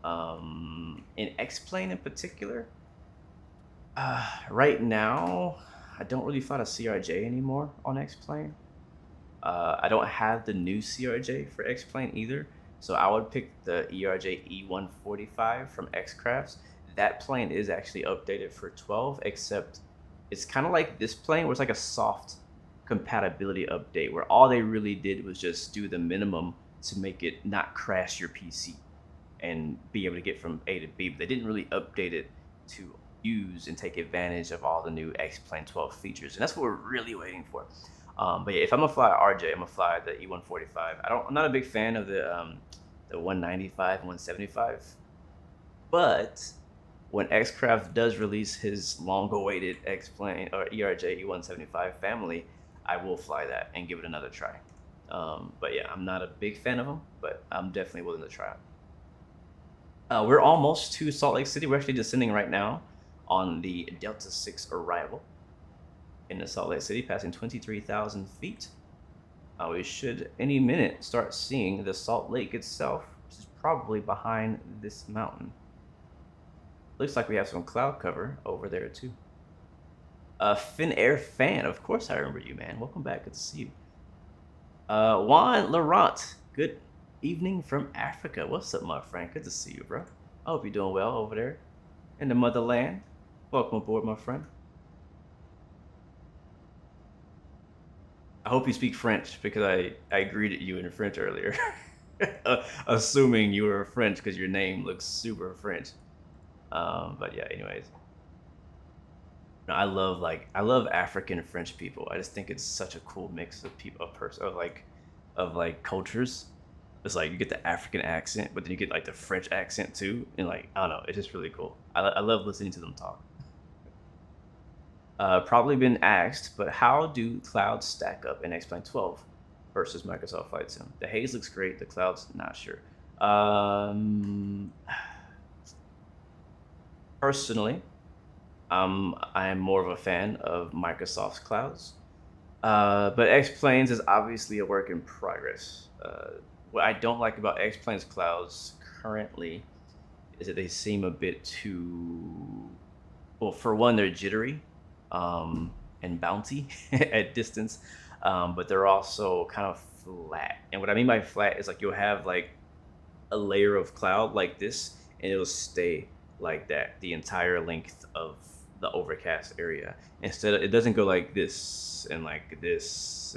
In X-Plane in particular, right now, I don't really fly a CRJ anymore on X-Plane. I don't have the new CRJ for X-Plane either, so I would pick the ERJ E145 from X-Crafts. That plane is actually updated for 12, except it's kind of like this plane where it's like a soft compatibility update where all they really did was just do the minimum to make it not crash your PC and be able to get from A to B, but they didn't really update it to use and take advantage of all the new X-Plane 12 features, and that's what we're really waiting for. But yeah, if I'm gonna fly RJ, I'm gonna fly the E145. I'm not a big fan of the 195 and 175, but when X-Craft does release his long-awaited X-Plane or ERJ E175 family, I will fly that and give it another try. But yeah, I'm not a big fan of them, but I'm definitely willing to try it. We're almost to Salt Lake City. We're actually descending right now on the Delta 6 arrival in the Salt Lake City, passing 23,000 feet. We should any minute start seeing the Salt Lake itself, which is probably behind this mountain. Looks like we have some cloud cover over there too. Finnair fan, of course I remember you, man. Welcome back, good to see you. Juan Laurent, good evening from Africa. What's up, my friend? Good to see you, bro. I hope you're doing well over there in the motherland. Welcome aboard, my friend. I hope you speak French because I greeted you in French earlier. Assuming you were French because your name looks super French. But yeah, anyways. I love African French people. I just think it's such a cool mix of people, of cultures. It's like you get the African accent, but then you get like the French accent too, and like I don't know, it's just really cool. I love listening to them talk. Probably been asked, but how do clouds stack up in X-Plane 12 versus Microsoft Flight Sim? The haze looks great. The clouds, not sure. Personally, I am more of a fan of Microsoft's clouds, but X-Planes is obviously a work in progress. What I don't like about X-Planes clouds currently is that they seem a bit too, well, for one, they're jittery and bouncy at distance. but they're also kind of flat. And what I mean by flat is like you'll have like a layer of cloud like this, and it'll stay like that the entire length of the overcast area. Instead of, it doesn't go like this and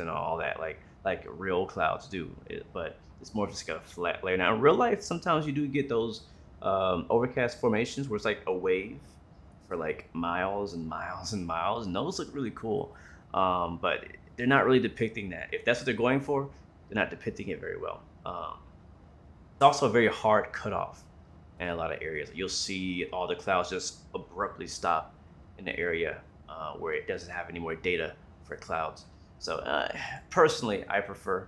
all that like real clouds do. But it's more just like a flat layer. Now in real life, sometimes you do get those overcast formations where it's like a wave for like miles and miles and miles, and those look really cool. But they're not really depicting that. If that's what they're going for, they're not depicting it very well. It's also a very hard cutoff in a lot of areas. You'll see all the clouds just abruptly stop in the area where it doesn't have any more data for clouds. So personally, I prefer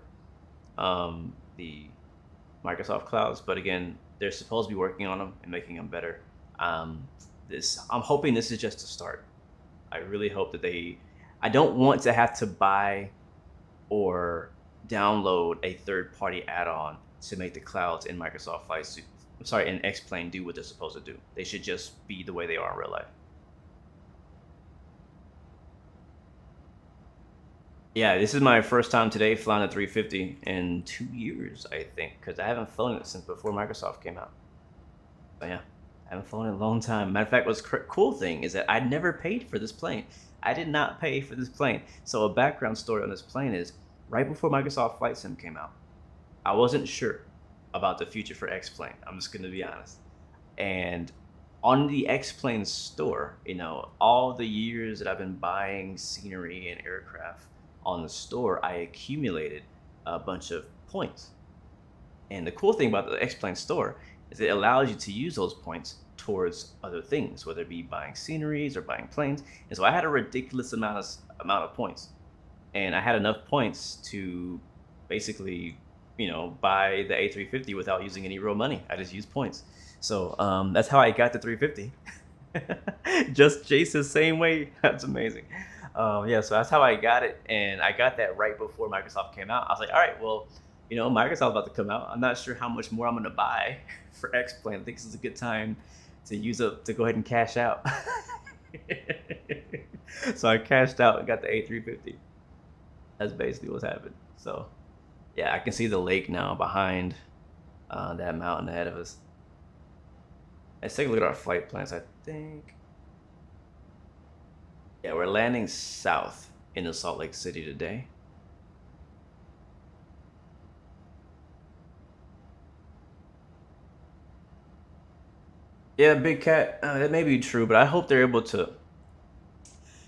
the Microsoft clouds, but again, they're supposed to be working on them and making them better. I'm hoping this is just a start. I really hope that I don't want to have to buy or download a third-party add-on to make the clouds in Microsoft Flight Suite, in X-Plane do what they're supposed to do. They should just be the way they are in real life. Yeah, this is my first time today flying a 350 in 2 years, I think, because I haven't flown it since before Microsoft came out. So yeah, I haven't flown it in a long time. Matter of fact, what's cool thing is that I never paid for this plane. I did not pay for this plane. So a background story on this plane is right before Microsoft Flight Sim came out, I wasn't sure about the future for X-Plane. I'm just going to be honest. And on the X-Plane store, you know, all the years that I've been buying scenery and aircraft on the store, I accumulated a bunch of points. And the cool thing about the X-Plane store is it allows you to use those points towards other things, whether it be buying sceneries or buying planes. And so I had a ridiculous amount of points. And I had enough points to basically, you know, buy the A350 without using any real money. I just used points. So that's how I got the 350. Just Jace the same way. That's amazing. Yeah, so that's how I got it. And I got that right before Microsoft came out. I was like, all right, well, you know, Microsoft's about to come out. I'm not sure how much more I'm going to buy for X-Plane. I think this is a good time to go ahead and cash out. So I cashed out and got the A350. That's basically what's happened. So yeah, I can see the lake now behind that mountain ahead of us. Let's take a look at our flight plans, I think. Yeah, we're landing south into Salt Lake City today. Yeah, Big Cat, that may be true, but I hope they're able to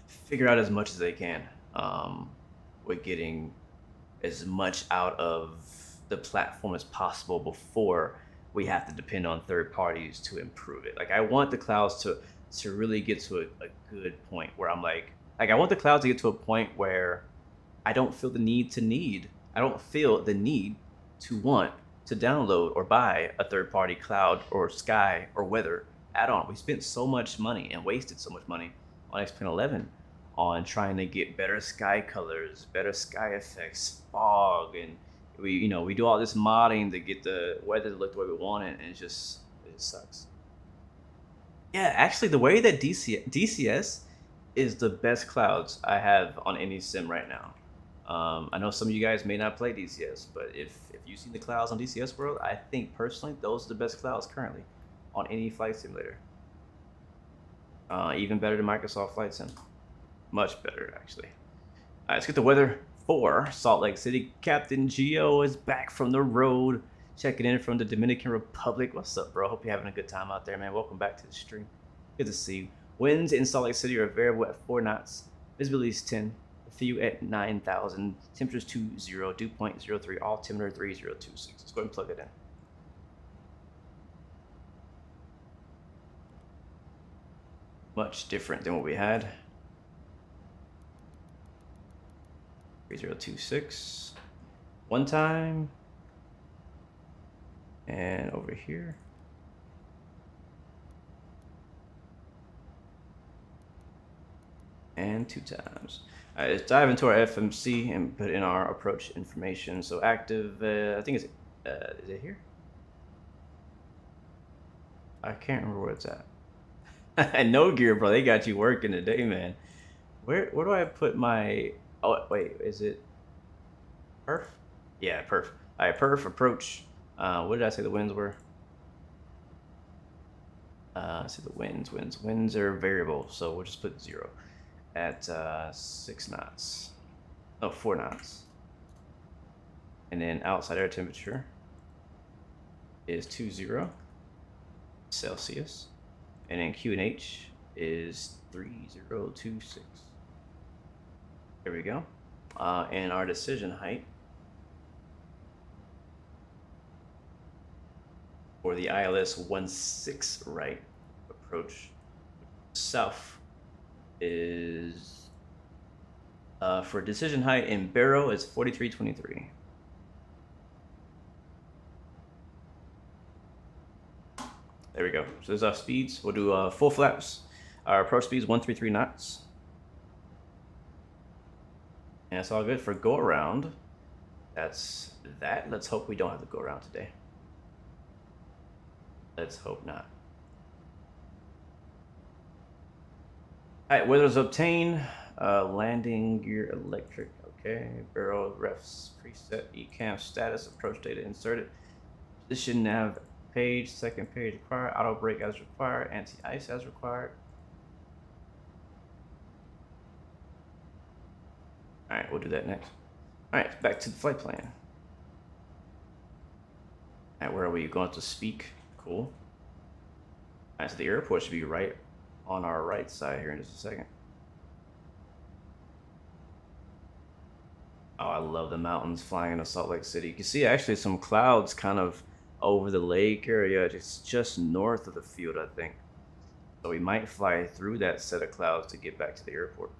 figure out as much as they can with getting as much out of the platform as possible before we have to depend on third parties to improve it. Like, I want the clouds to really get to a good point where I'm like I want the clouds to get to a point where I don't feel the need to want to download or buy a third-party cloud or sky or weather add-on. We spent so much money and wasted so much money on X-Plane 11 on trying to get better sky colors, better sky effects, fog, and we do all this modding to get the weather to look the way we want it, and it sucks. Yeah, actually, the way that DCS is the best clouds I have on any sim right now. I know some of you guys may not play DCS, but if you've seen the clouds on DCS World, I think personally those are the best clouds currently on any flight simulator. Even better than Microsoft Flight Sim. Much better, actually. All right, let's get the weather for Salt Lake City. Captain Geo is back from the road, checking in from the Dominican Republic. What's up, bro? Hope you're having a good time out there, man. Welcome back to the stream. Good to see you. Winds in Salt Lake City are variable at 4 knots. Visibility is 10. FU at 9,000. Temperatures 20. Dew point 03. Altimeter 3026. Let's go ahead and plug it in. Much different than what we had. 3026. One time. And over here. And 2 times. All right, let's dive into our FMC and put in our approach information. So active, I think is it here? I can't remember where it's at. No gear, bro. They got you working today, man. Where do I put my? Oh wait, is it? Perf? Yeah, perf. All right, perf, approach. What did I say the winds were? Let's see the winds. Winds are variable, so we'll just put 0 at 6 knots. Oh, 4 knots. And then outside air temperature is 20 Celsius. And then QNH is 3026. There we go. And our decision height for the ILS 16 right approach south is for decision height in barrel is 4323. There we go. So there's our speeds. We'll do full flaps. Our approach speed is 133 knots. And that's all good for go around. That's that. Let's hope we don't have to go around today. Let's hope not. All right, weather's obtained. Landing gear electric. Okay. Barrel refs preset. ECAM status. Approach data inserted. Position nav page. Second page required. Auto brake as required. Anti-ice as required. All right, we'll do that next. All right, back to the flight plan. All right, where are we going to speak? Cool. All right, so the airport should be right on our right side here in just a second. Oh, I love the mountains flying into Salt Lake City. You can see actually some clouds kind of over the lake area, just north of the field, I think. So we might fly through that set of clouds to get back to the airport.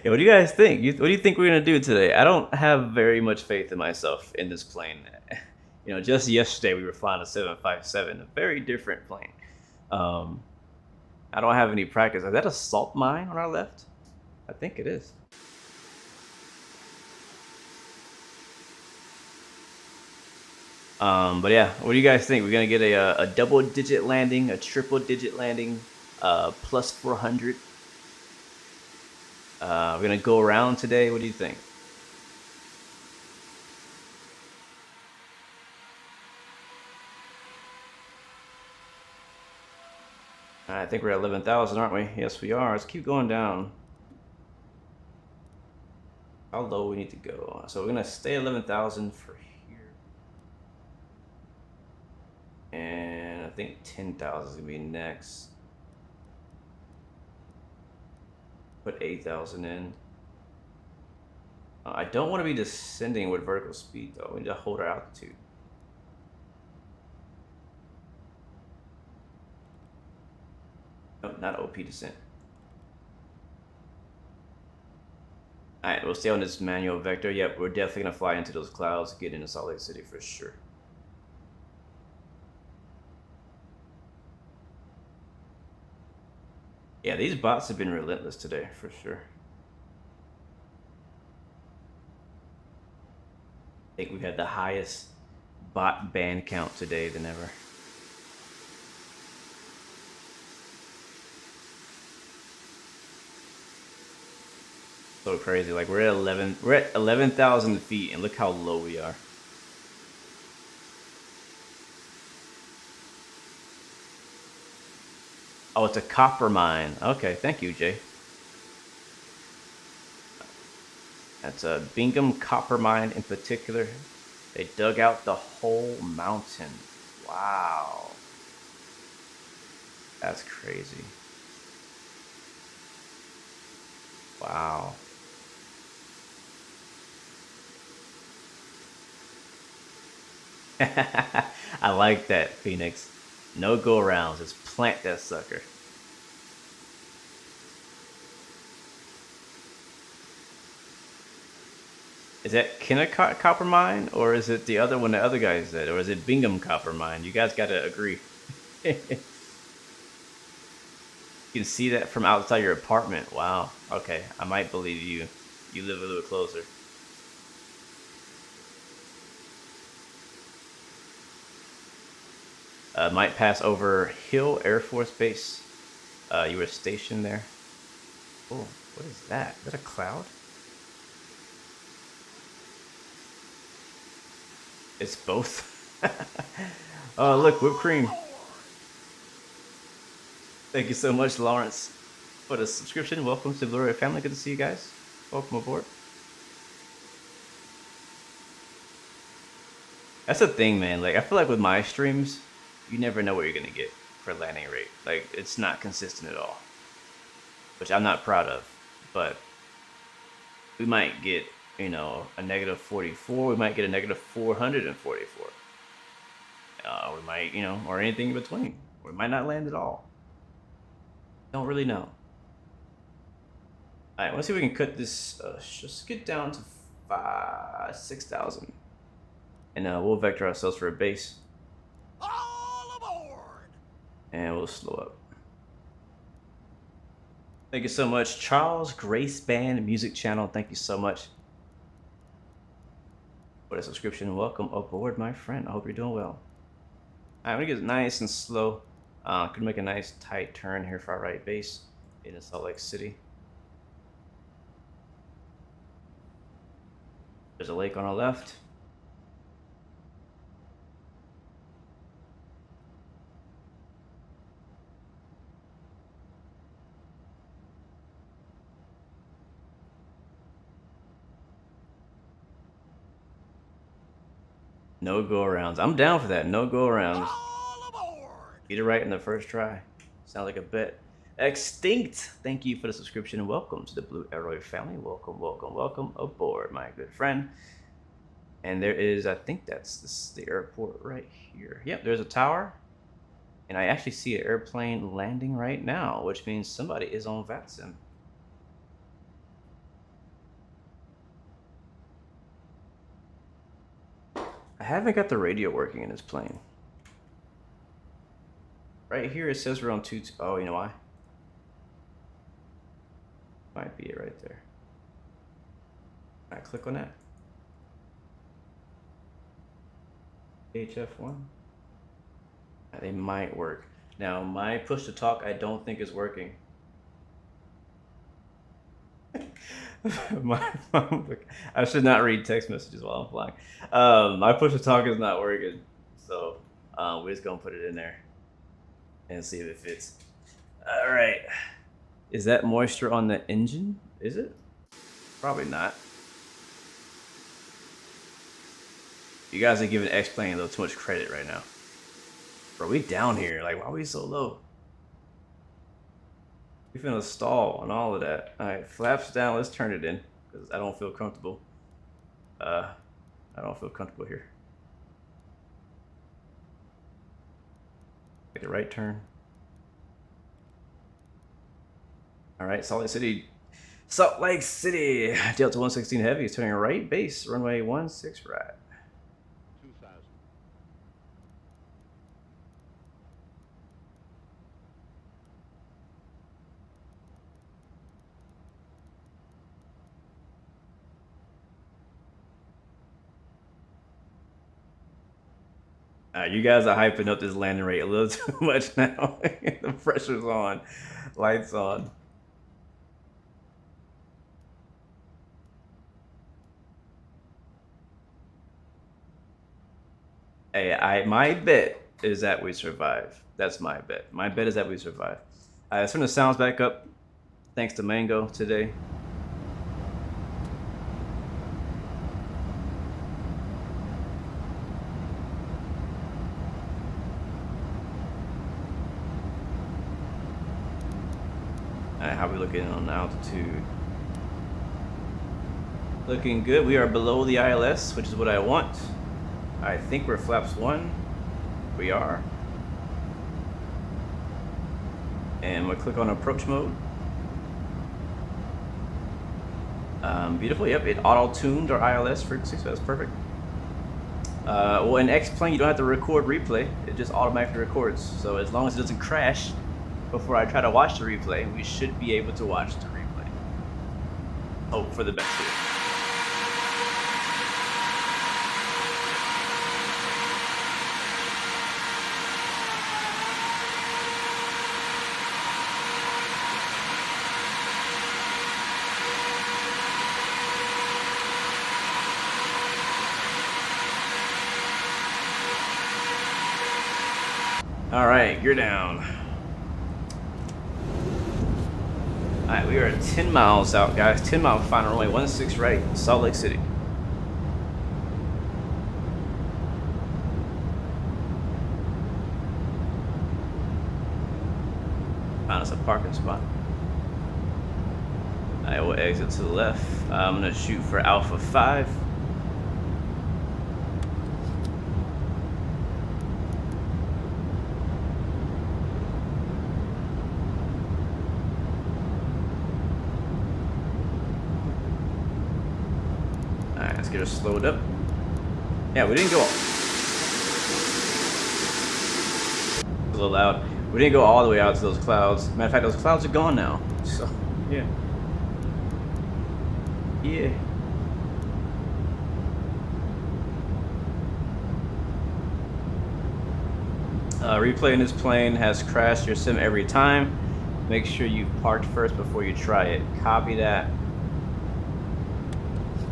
Hey, what do you guys think? What do you think we're gonna do today? I don't have very much faith in myself in this plane. You know, just yesterday we were flying a 757, a very different plane. I don't have any practice. Is that a salt mine on our left? I think it is. But yeah, what do you guys think? We're gonna get a double-digit landing, a triple-digit landing, plus 400. We're gonna go around today. What do you think? I think we're at 11,000, aren't we? Yes, we are. Let's keep going down. How low we need to go? So we're gonna stay at 11,000 for here, and I think 10,000 is gonna be next. Put 8,000 in. I don't want to be descending with vertical speed though. We need to hold our altitude. No, not OP descent. Alright, we'll stay on this manual vector. Yep, we're definitely gonna fly into those clouds, get into Salt Lake City for sure. Yeah, these bots have been relentless today, for sure. I think we've had the highest bot ban count today than ever. So crazy. Like we're at 11,000 feet, and look how low we are. Oh, it's a copper mine. Okay, thank you, Jay. That's a Bingham copper mine in particular. They dug out the whole mountain. Wow. That's crazy. Wow. I like that, Phoenix. No go arounds, just plant that sucker. Is that Kennecott Copper Mine, or is it the other one the other guy said, or is it Bingham Copper Mine? You guys gotta agree. You can see that from outside your apartment. Wow. Okay, I might believe you. You live a little closer. Might pass over Hill Air Force Base. You were stationed there. Oh, what is that? Is that a cloud? It's both. Oh, look, whipped cream. Thank you so much, Lawrence, for the subscription. Welcome to the Blu-ray family. Good to see you guys. Welcome aboard. That's the thing, man. Like, I feel like with my streams, you never know what you're gonna get for landing rate. Like, it's not consistent at all, which I'm not proud of. But we might get, you know, a negative 44. We might get a negative 444. We might, you know, or anything in between. We might not land at all. Don't really know. All right, let's see if we can cut this. Just get down to 6,000, and we'll vector ourselves for a base. All aboard! And we'll slow up. Thank you so much, Charles Grace Band Music Channel. Thank you so much for the subscription. Welcome aboard, my friend. I hope you're doing well. All right, I'm gonna get nice and slow. Could make a nice tight turn here for our right base in Salt Lake City. There's a lake on our left. No go arounds. I'm down for that. No go arounds. Get it right in the first try. Sounds like a bet. Extinct. Thank you for the subscription and welcome to the Blue Arrow family. Welcome, welcome, welcome aboard, my good friend. And there is, I think that's the airport right here. Yep, there's a tower. And I actually see an airplane landing right now, which means somebody is on VATSIM. I haven't got the radio working in this plane. Right here it says we're on 2. Oh, you know why? Might be it right there. I click on that. HF1. They might work. Now my push to talk I don't think is working. I should not read text messages while I'm flying. My push to talk is not working, so we're just gonna put it in there and see if it fits. All right, is that moisture on the engine? Is it? Probably not. You guys are giving X-Plane a little too much credit right now. Bro, we down here. Like, why are we so low? We finna stall and all of that. All right, flaps down. Let's turn it in because I don't feel comfortable. I don't feel comfortable here. Make the right turn. All right, Salt Lake City. Salt Lake City. Delta 116 Heavy is turning right base. Runway 16 right. 2,000. You guys are hyping up this landing rate a little too much now. The pressure's on. Lights on. Hey, my bet is that we survive. That's my bet. My bet is that we survive. Let's turn the sounds back up. Thanks to Mango today. How are we looking on altitude? Looking good. We are below the ILS, which is what I want. I think we're flaps 1. We are. And we'll click on approach mode. Beautiful. Yep, it auto-tuned our ILS frequency, so that's perfect. Well, in X-Plane, you don't have to record replay. It just automatically records. So as long as it doesn't crash before I try to watch the replay, we should be able to watch the replay. Hope for the best here. Alright, you're down. Alright, we are 10 miles out, guys. 10 mile final runway, 16 right, Salt Lake City. Found us a parking spot. I will exit to the left. I'm gonna shoot for Alpha 5. Alright, let's get her slowed up. Yeah, we didn't go all... a little loud. We didn't go all the way out to those clouds. Matter of fact, those clouds are gone now. So, yeah. Yeah. Replaying this plane has crashed your sim every time. Make sure you've parked first before you try it. Copy that.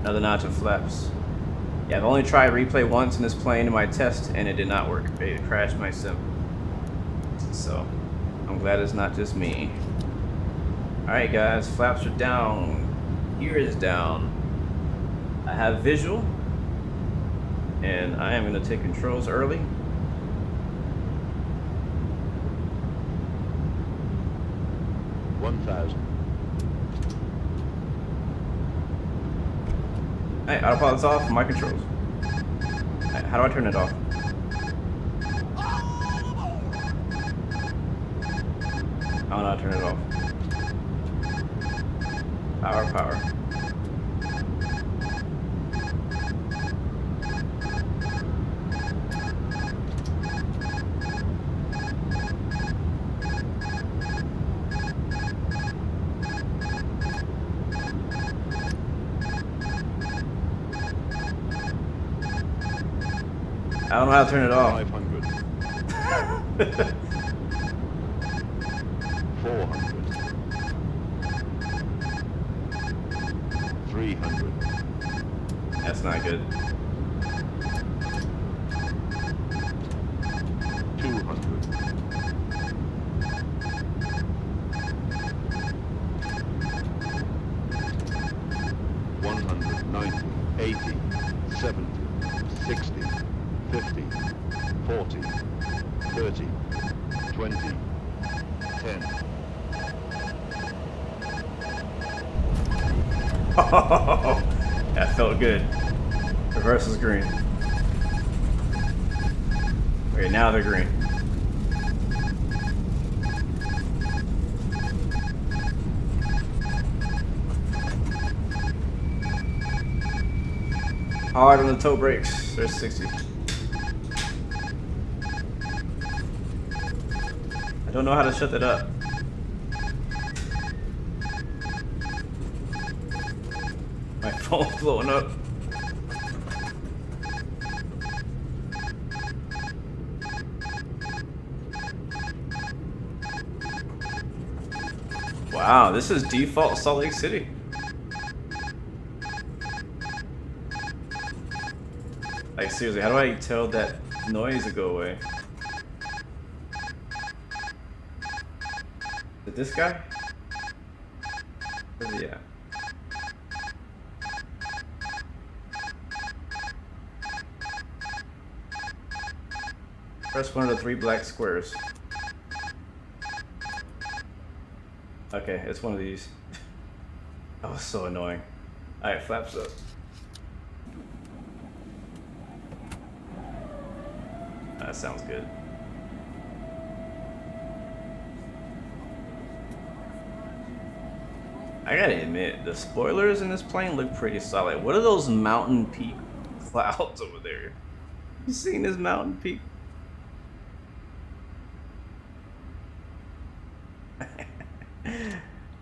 Another nod to flaps. Yeah, I've only tried replay once in this plane in my test and it did not work. It crashed my sim. So, I'm glad it's not just me. Alright guys, flaps are down. Gear is down. I have visual. And I am going to take controls early. Hey, autopilot's off, my controls. Hey, how do I turn it off? I don't know how to turn it off. Power, power. I don't know how to turn it off. 500. 400. 300. That's not good. 200. 190. 80. 70. 60. 50, 40, 30, 20, 10. Oh, that felt good. Reverse is green. Okay, now they're green. Hard on the toe brakes. There's 60. I don't know how to shut that up. My phone's blowing up. Wow, this is default Salt Lake City. Like seriously, how do I tell that noise to go away? Is it this guy? Where's he at? Press one of the 3 black squares. Okay, it's one of these. Oh, so annoying. Alright, flaps up. That sounds good. I gotta admit, the spoilers in this plane look pretty solid. What are those mountain peak clouds over there? You seen this mountain peak?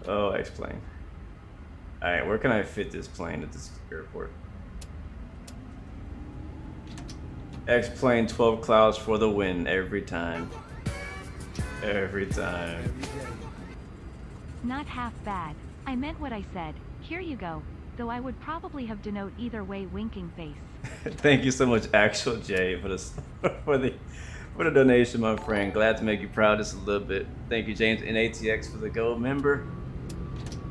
Oh, X-plane. Alright, where can I fit this plane at this airport? X-plane, 12 clouds for the win every time. Every time. Not half bad. I meant what I said. Here you go. Though I would probably have denote either way winking face. Thank you so much, Actual J, for this for the donation, my friend. Glad to make you proud just a little bit. Thank you, James NATX, for the gold member.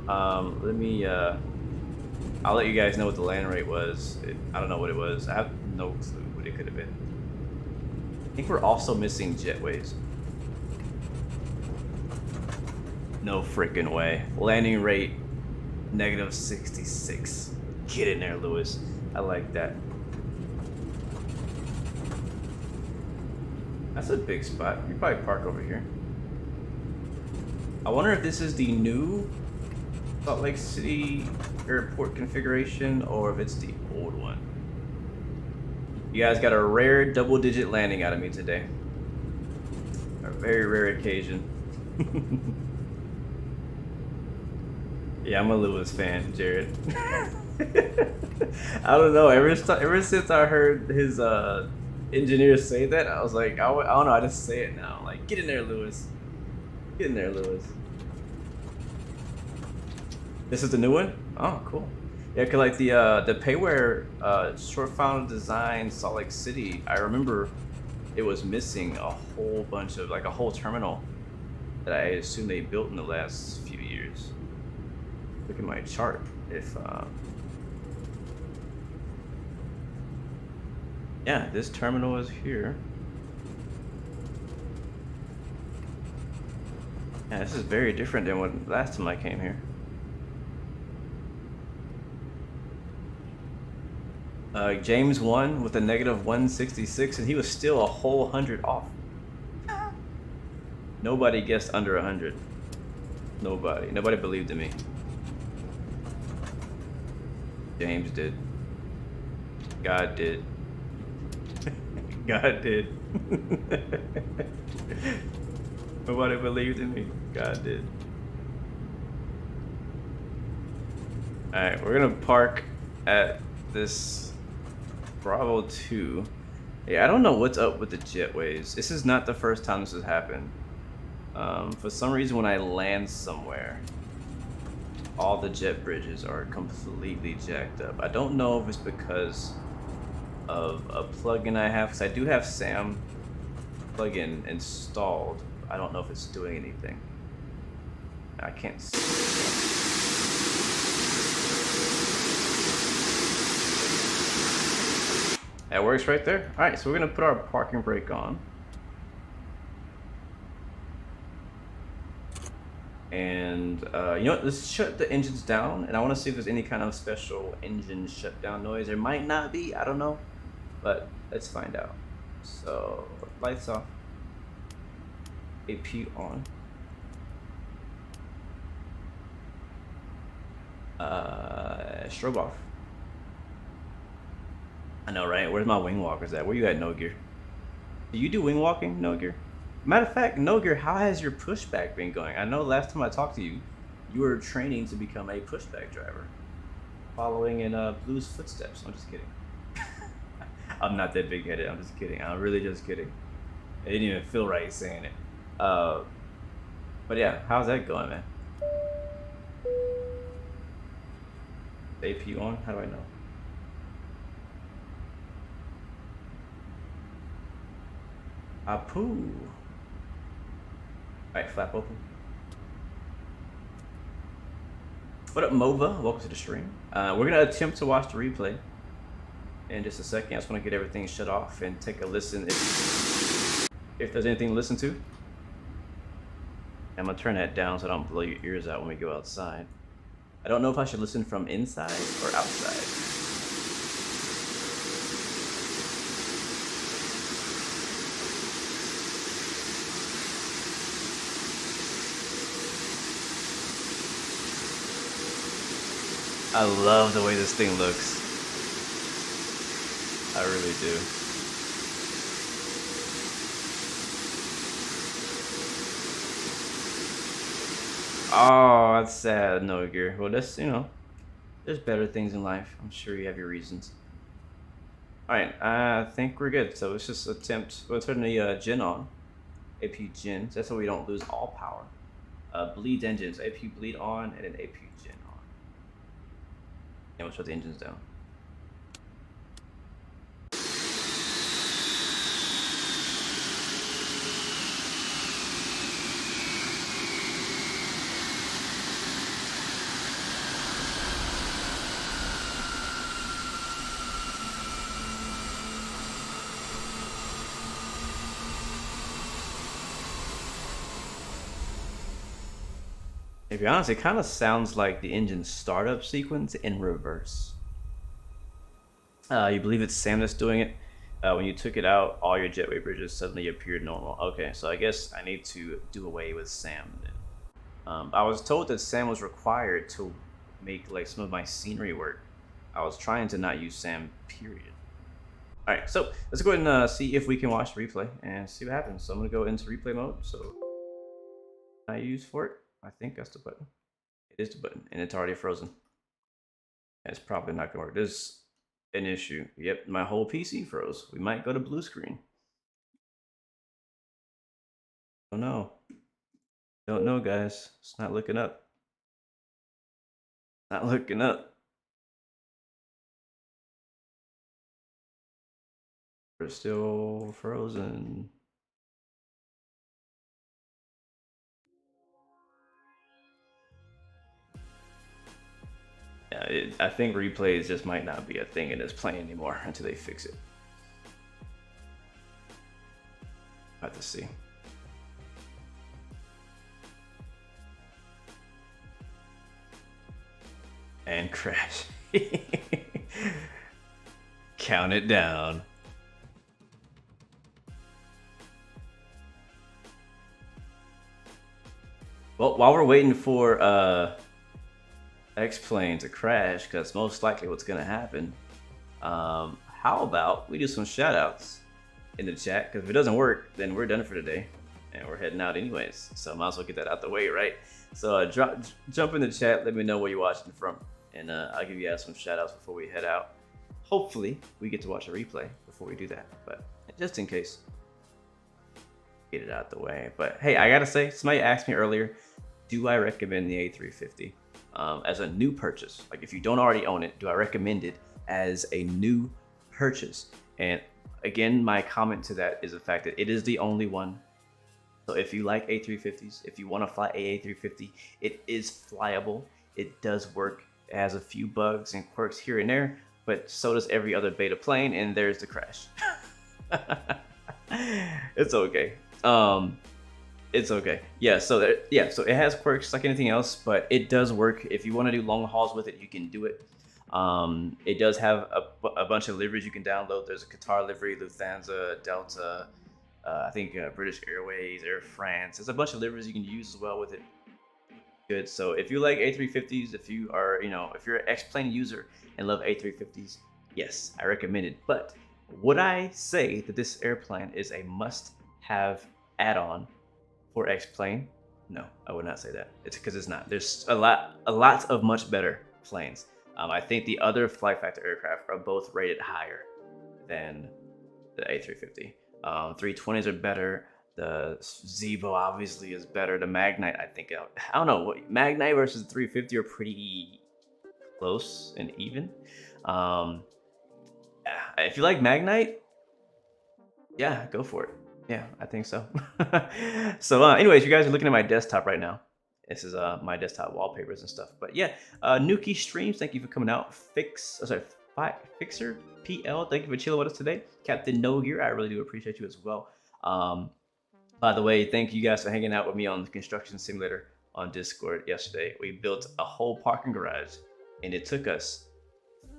Let me, I'll let you guys know what the land rate was. I don't know what it was. I have no clue what it could have been. I think we're also missing jetways. No freaking way. Landing rate, -66. Get in there, Lewis. I like that. That's a big spot. You probably park over here. I wonder if this is the new Salt Lake City airport configuration or if it's the old one. You guys got a rare double-digit landing out of me today. A very rare occasion. Yeah, I'm a Lewis fan, Jared. I don't know. Ever since I heard his engineer say that, I was like, I don't know. I just say it now. Like, get in there, Lewis. Get in there, Lewis. This is the new one? Oh, cool. Yeah, cause like the payware short final design Salt Lake City, I remember it was missing a whole bunch of like a whole terminal that I assume they built in the last few years. Look at my chart. If yeah, this terminal is here. Yeah, this is very different than what last time I came here. James won with a -166, and he was still a whole 100 off. Nobody guessed under 100. Nobody believed in me. James did. God did. God did. Nobody believed in me. God did. Alright, we're gonna park at this Bravo 2. Yeah, I don't know what's up with the jetways. This is not the first time this has happened. For some reason, when I land somewhere, all the jet bridges are completely jacked up. I don't know if it's because of a plugin I have, because I do have SAM plugin installed. I don't know if it's doing anything. I can't see. That works right there. All right, so we're gonna put our parking brake on. And you know what, let's shut the engines down, and I wanna see if there's any kind of special engine shutdown noise. There might not be, I don't know, but let's find out. So, lights off, AP on. Strobe off. I know, right? Where's my wing walkers at? Where you at, No Gear? Do you do wing walking, No Gear? Matter of fact, No Gear, how has your pushback been going? I know last time I talked to you, you were training to become a pushback driver, following in Blue's footsteps. I'm just kidding. I'm not that big-headed. I'm just kidding. I'm really just kidding. It didn't even feel right saying it. But yeah, how's that going, man? AP on? How do I know? Apoo. Alright, flap open. What up, Mova? Welcome to the stream. We're gonna attempt to watch the replay in just a second. I just want to get everything shut off and take a listen if there's anything to listen to. I'm gonna turn that down so I don't blow your ears out when we go outside. I don't know if I should listen from inside or outside. I love the way this thing looks. I really do. Oh, that's sad, No Gear. Well, that's, you know, there's better things in life. I'm sure you have your reasons. Alright, I think we're good. So let's just attempt, we'll turn the gen on. AP gen, that's so we don't lose all power. Bleed engines, AP bleed on, and then AP gen on. And we'll shut the engines down. To be honest, it kind of sounds like the engine startup sequence in reverse. You believe it's Sam that's doing it? When you took it out, all your jetway bridges suddenly appeared normal. Okay, so I guess I need to do away with Sam then. I was told that Sam was required to make like some of my scenery work. I was trying to not use Sam, period. All right, so let's go ahead and see if we can watch the replay and see what happens. So I'm gonna go into replay mode. So I use for it. I think that's the button. It is the button, and it's already frozen. It's probably not gonna work. There's an issue. Yep, my whole PC froze. We might go to blue screen. Oh no. Don't know, guys. It's not looking up. Not looking up. We're still frozen. Yeah, I think replays just might not be a thing in this plane anymore until they fix it. Have to see. And crash. Count it down. Well, while we're waiting for X-Plane to crash, because most likely what's gonna happen, how about we do some shout-outs in the chat? Because if it doesn't work, then we're done for today, and we're heading out anyways. So I might as well get that out the way, right? So jump in the chat, let me know where you're watching from, and I'll give you guys some shout-outs before we head out. Hopefully, we get to watch a replay before we do that, but just in case, get it out the way. But hey, I gotta say, somebody asked me earlier, do I recommend the A350 as a new purchase? Like, if you don't already own it, do I recommend it as a new purchase? And again, my comment to that is the fact that it is the only one. So if you like A350s, if you want to fly A350, it is flyable. It does work. It has a few bugs and quirks here and there, but so does every other beta plane, and there's the crash. It's okay. It's okay. Yeah, so so it has quirks like anything else, but it does work. If you want to do long hauls with it, you can do it. It does have a bunch of liveries you can download. There's a Qatar livery, Lufthansa, Delta, I think British Airways, Air France. There's a bunch of liveries you can use as well with it. Good. So if you like A350s, if you are, if you're an X-Plane user and love A350s, yes, I recommend it. But would I say that this airplane is a must-have add-on for X-Plane? No, I would not say that. It's because it's not. There's a lot of much better planes. I think the other flight factor aircraft are both rated higher than the A350. 320s are better. The Zevo obviously is better. The Magnite, I think, I don't know, Magnite versus 350 are pretty close and even. If you like Magnite, yeah, go for it. Yeah, I think so. So anyways, you guys are looking at my desktop right now. This is my desktop wallpapers and stuff. But yeah, Nuki Streams, thank you for coming out. Fixer PL, thank you for chilling with us today. Captain No Gear, I really do appreciate you as well. By the way, thank you guys for hanging out with me on the Construction Simulator on Discord yesterday. We built a whole parking garage, and it took us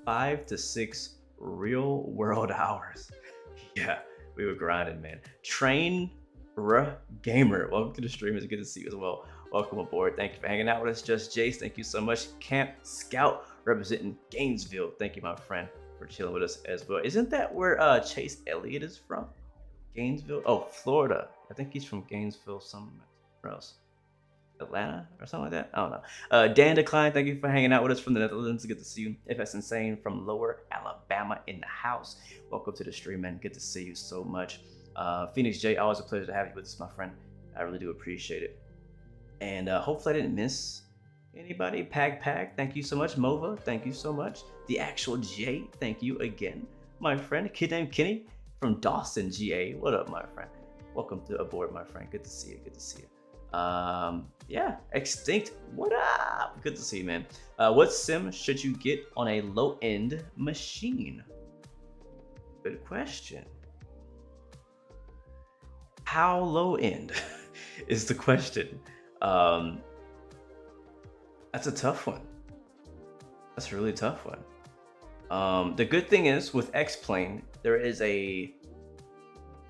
5 to 6 real world hours. Yeah, we were grinding, man. Train Gamer, welcome to the stream. It's good to see you as well. Welcome aboard. Thank you for hanging out with us. Just Jace, thank you so much. Camp Scout representing Gainesville. Thank you, my friend, for chilling with us as well. Isn't that where Chase Elliott is from? Gainesville? Oh, Florida. I think he's from Gainesville, somewhere else. Atlanta or something like that? I don't know. Dan Decline, thank you for hanging out with us from the Netherlands. Good to see you. If that's insane from Lower Alabama in the house. Welcome to the stream, man. Good to see you so much. Phoenix J, always a pleasure to have you with us, my friend. I really do appreciate it. And hopefully I didn't miss anybody. Pag, thank you so much. Mova, thank you so much. The Actual J, thank you again, my friend. Kid named Kenny from Dawson, GA. What up, my friend? Welcome to aboard, my friend. Good to see you. Good to see you. Yeah, Extinct. What up? Good to see you, man. What sim should you get on a low-end machine? Good question. How low-end is the question? That's a tough one. That's a really tough one. The good thing is with X-Plane, there is a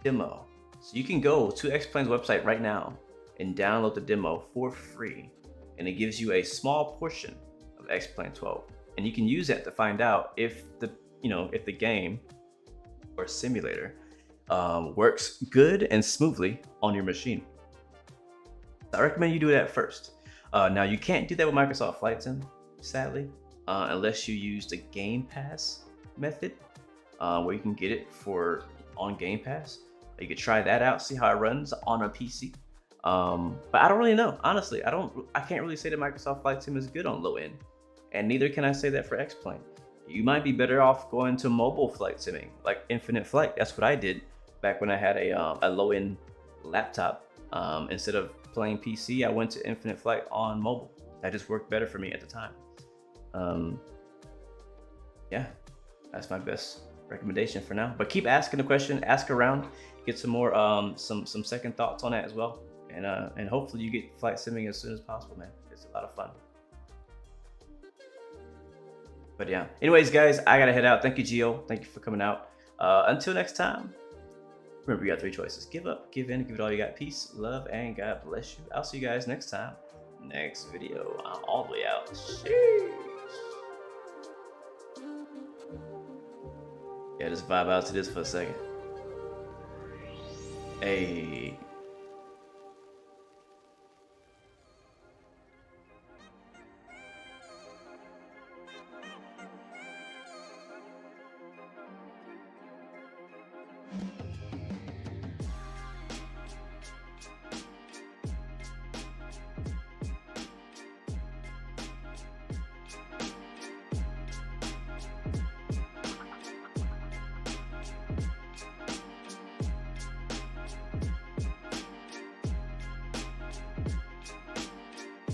demo. So you can go to X-Plane's website right now and download the demo for free. And it gives you a small portion of X-Plane 12. And you can use that to find out if the game or simulator works good and smoothly on your machine. I recommend you do that first. Now you can't do that with Microsoft Flight Sim, sadly, unless you use the Game Pass method, where you can get it on Game Pass. You could try that out, see how it runs on a PC. But I don't really know, honestly. I can't really say that Microsoft Flight Sim is good on low end, and neither can I say that for X-Plane. You might be better off going to mobile flight simming, like Infinite Flight. That's what I did back when I had a low end laptop. Instead of playing PC, I went to Infinite Flight on mobile. That just worked better for me at the time. Yeah, that's my best recommendation for now. But keep asking the question, ask around, get some more some second thoughts on that as well, and hopefully you get flight simming as soon as possible, man. It's a lot of fun. But yeah, anyways, guys, I gotta head out. Thank you, Gio. Thank you for coming out. Until next time, remember, you got 3 choices: give up, give in, give it all you got. Peace, love, and God bless you. I'll see you guys next time. Next video. I'm all the way out. Sheesh. Yeah, just vibe out to this for a second. Hey.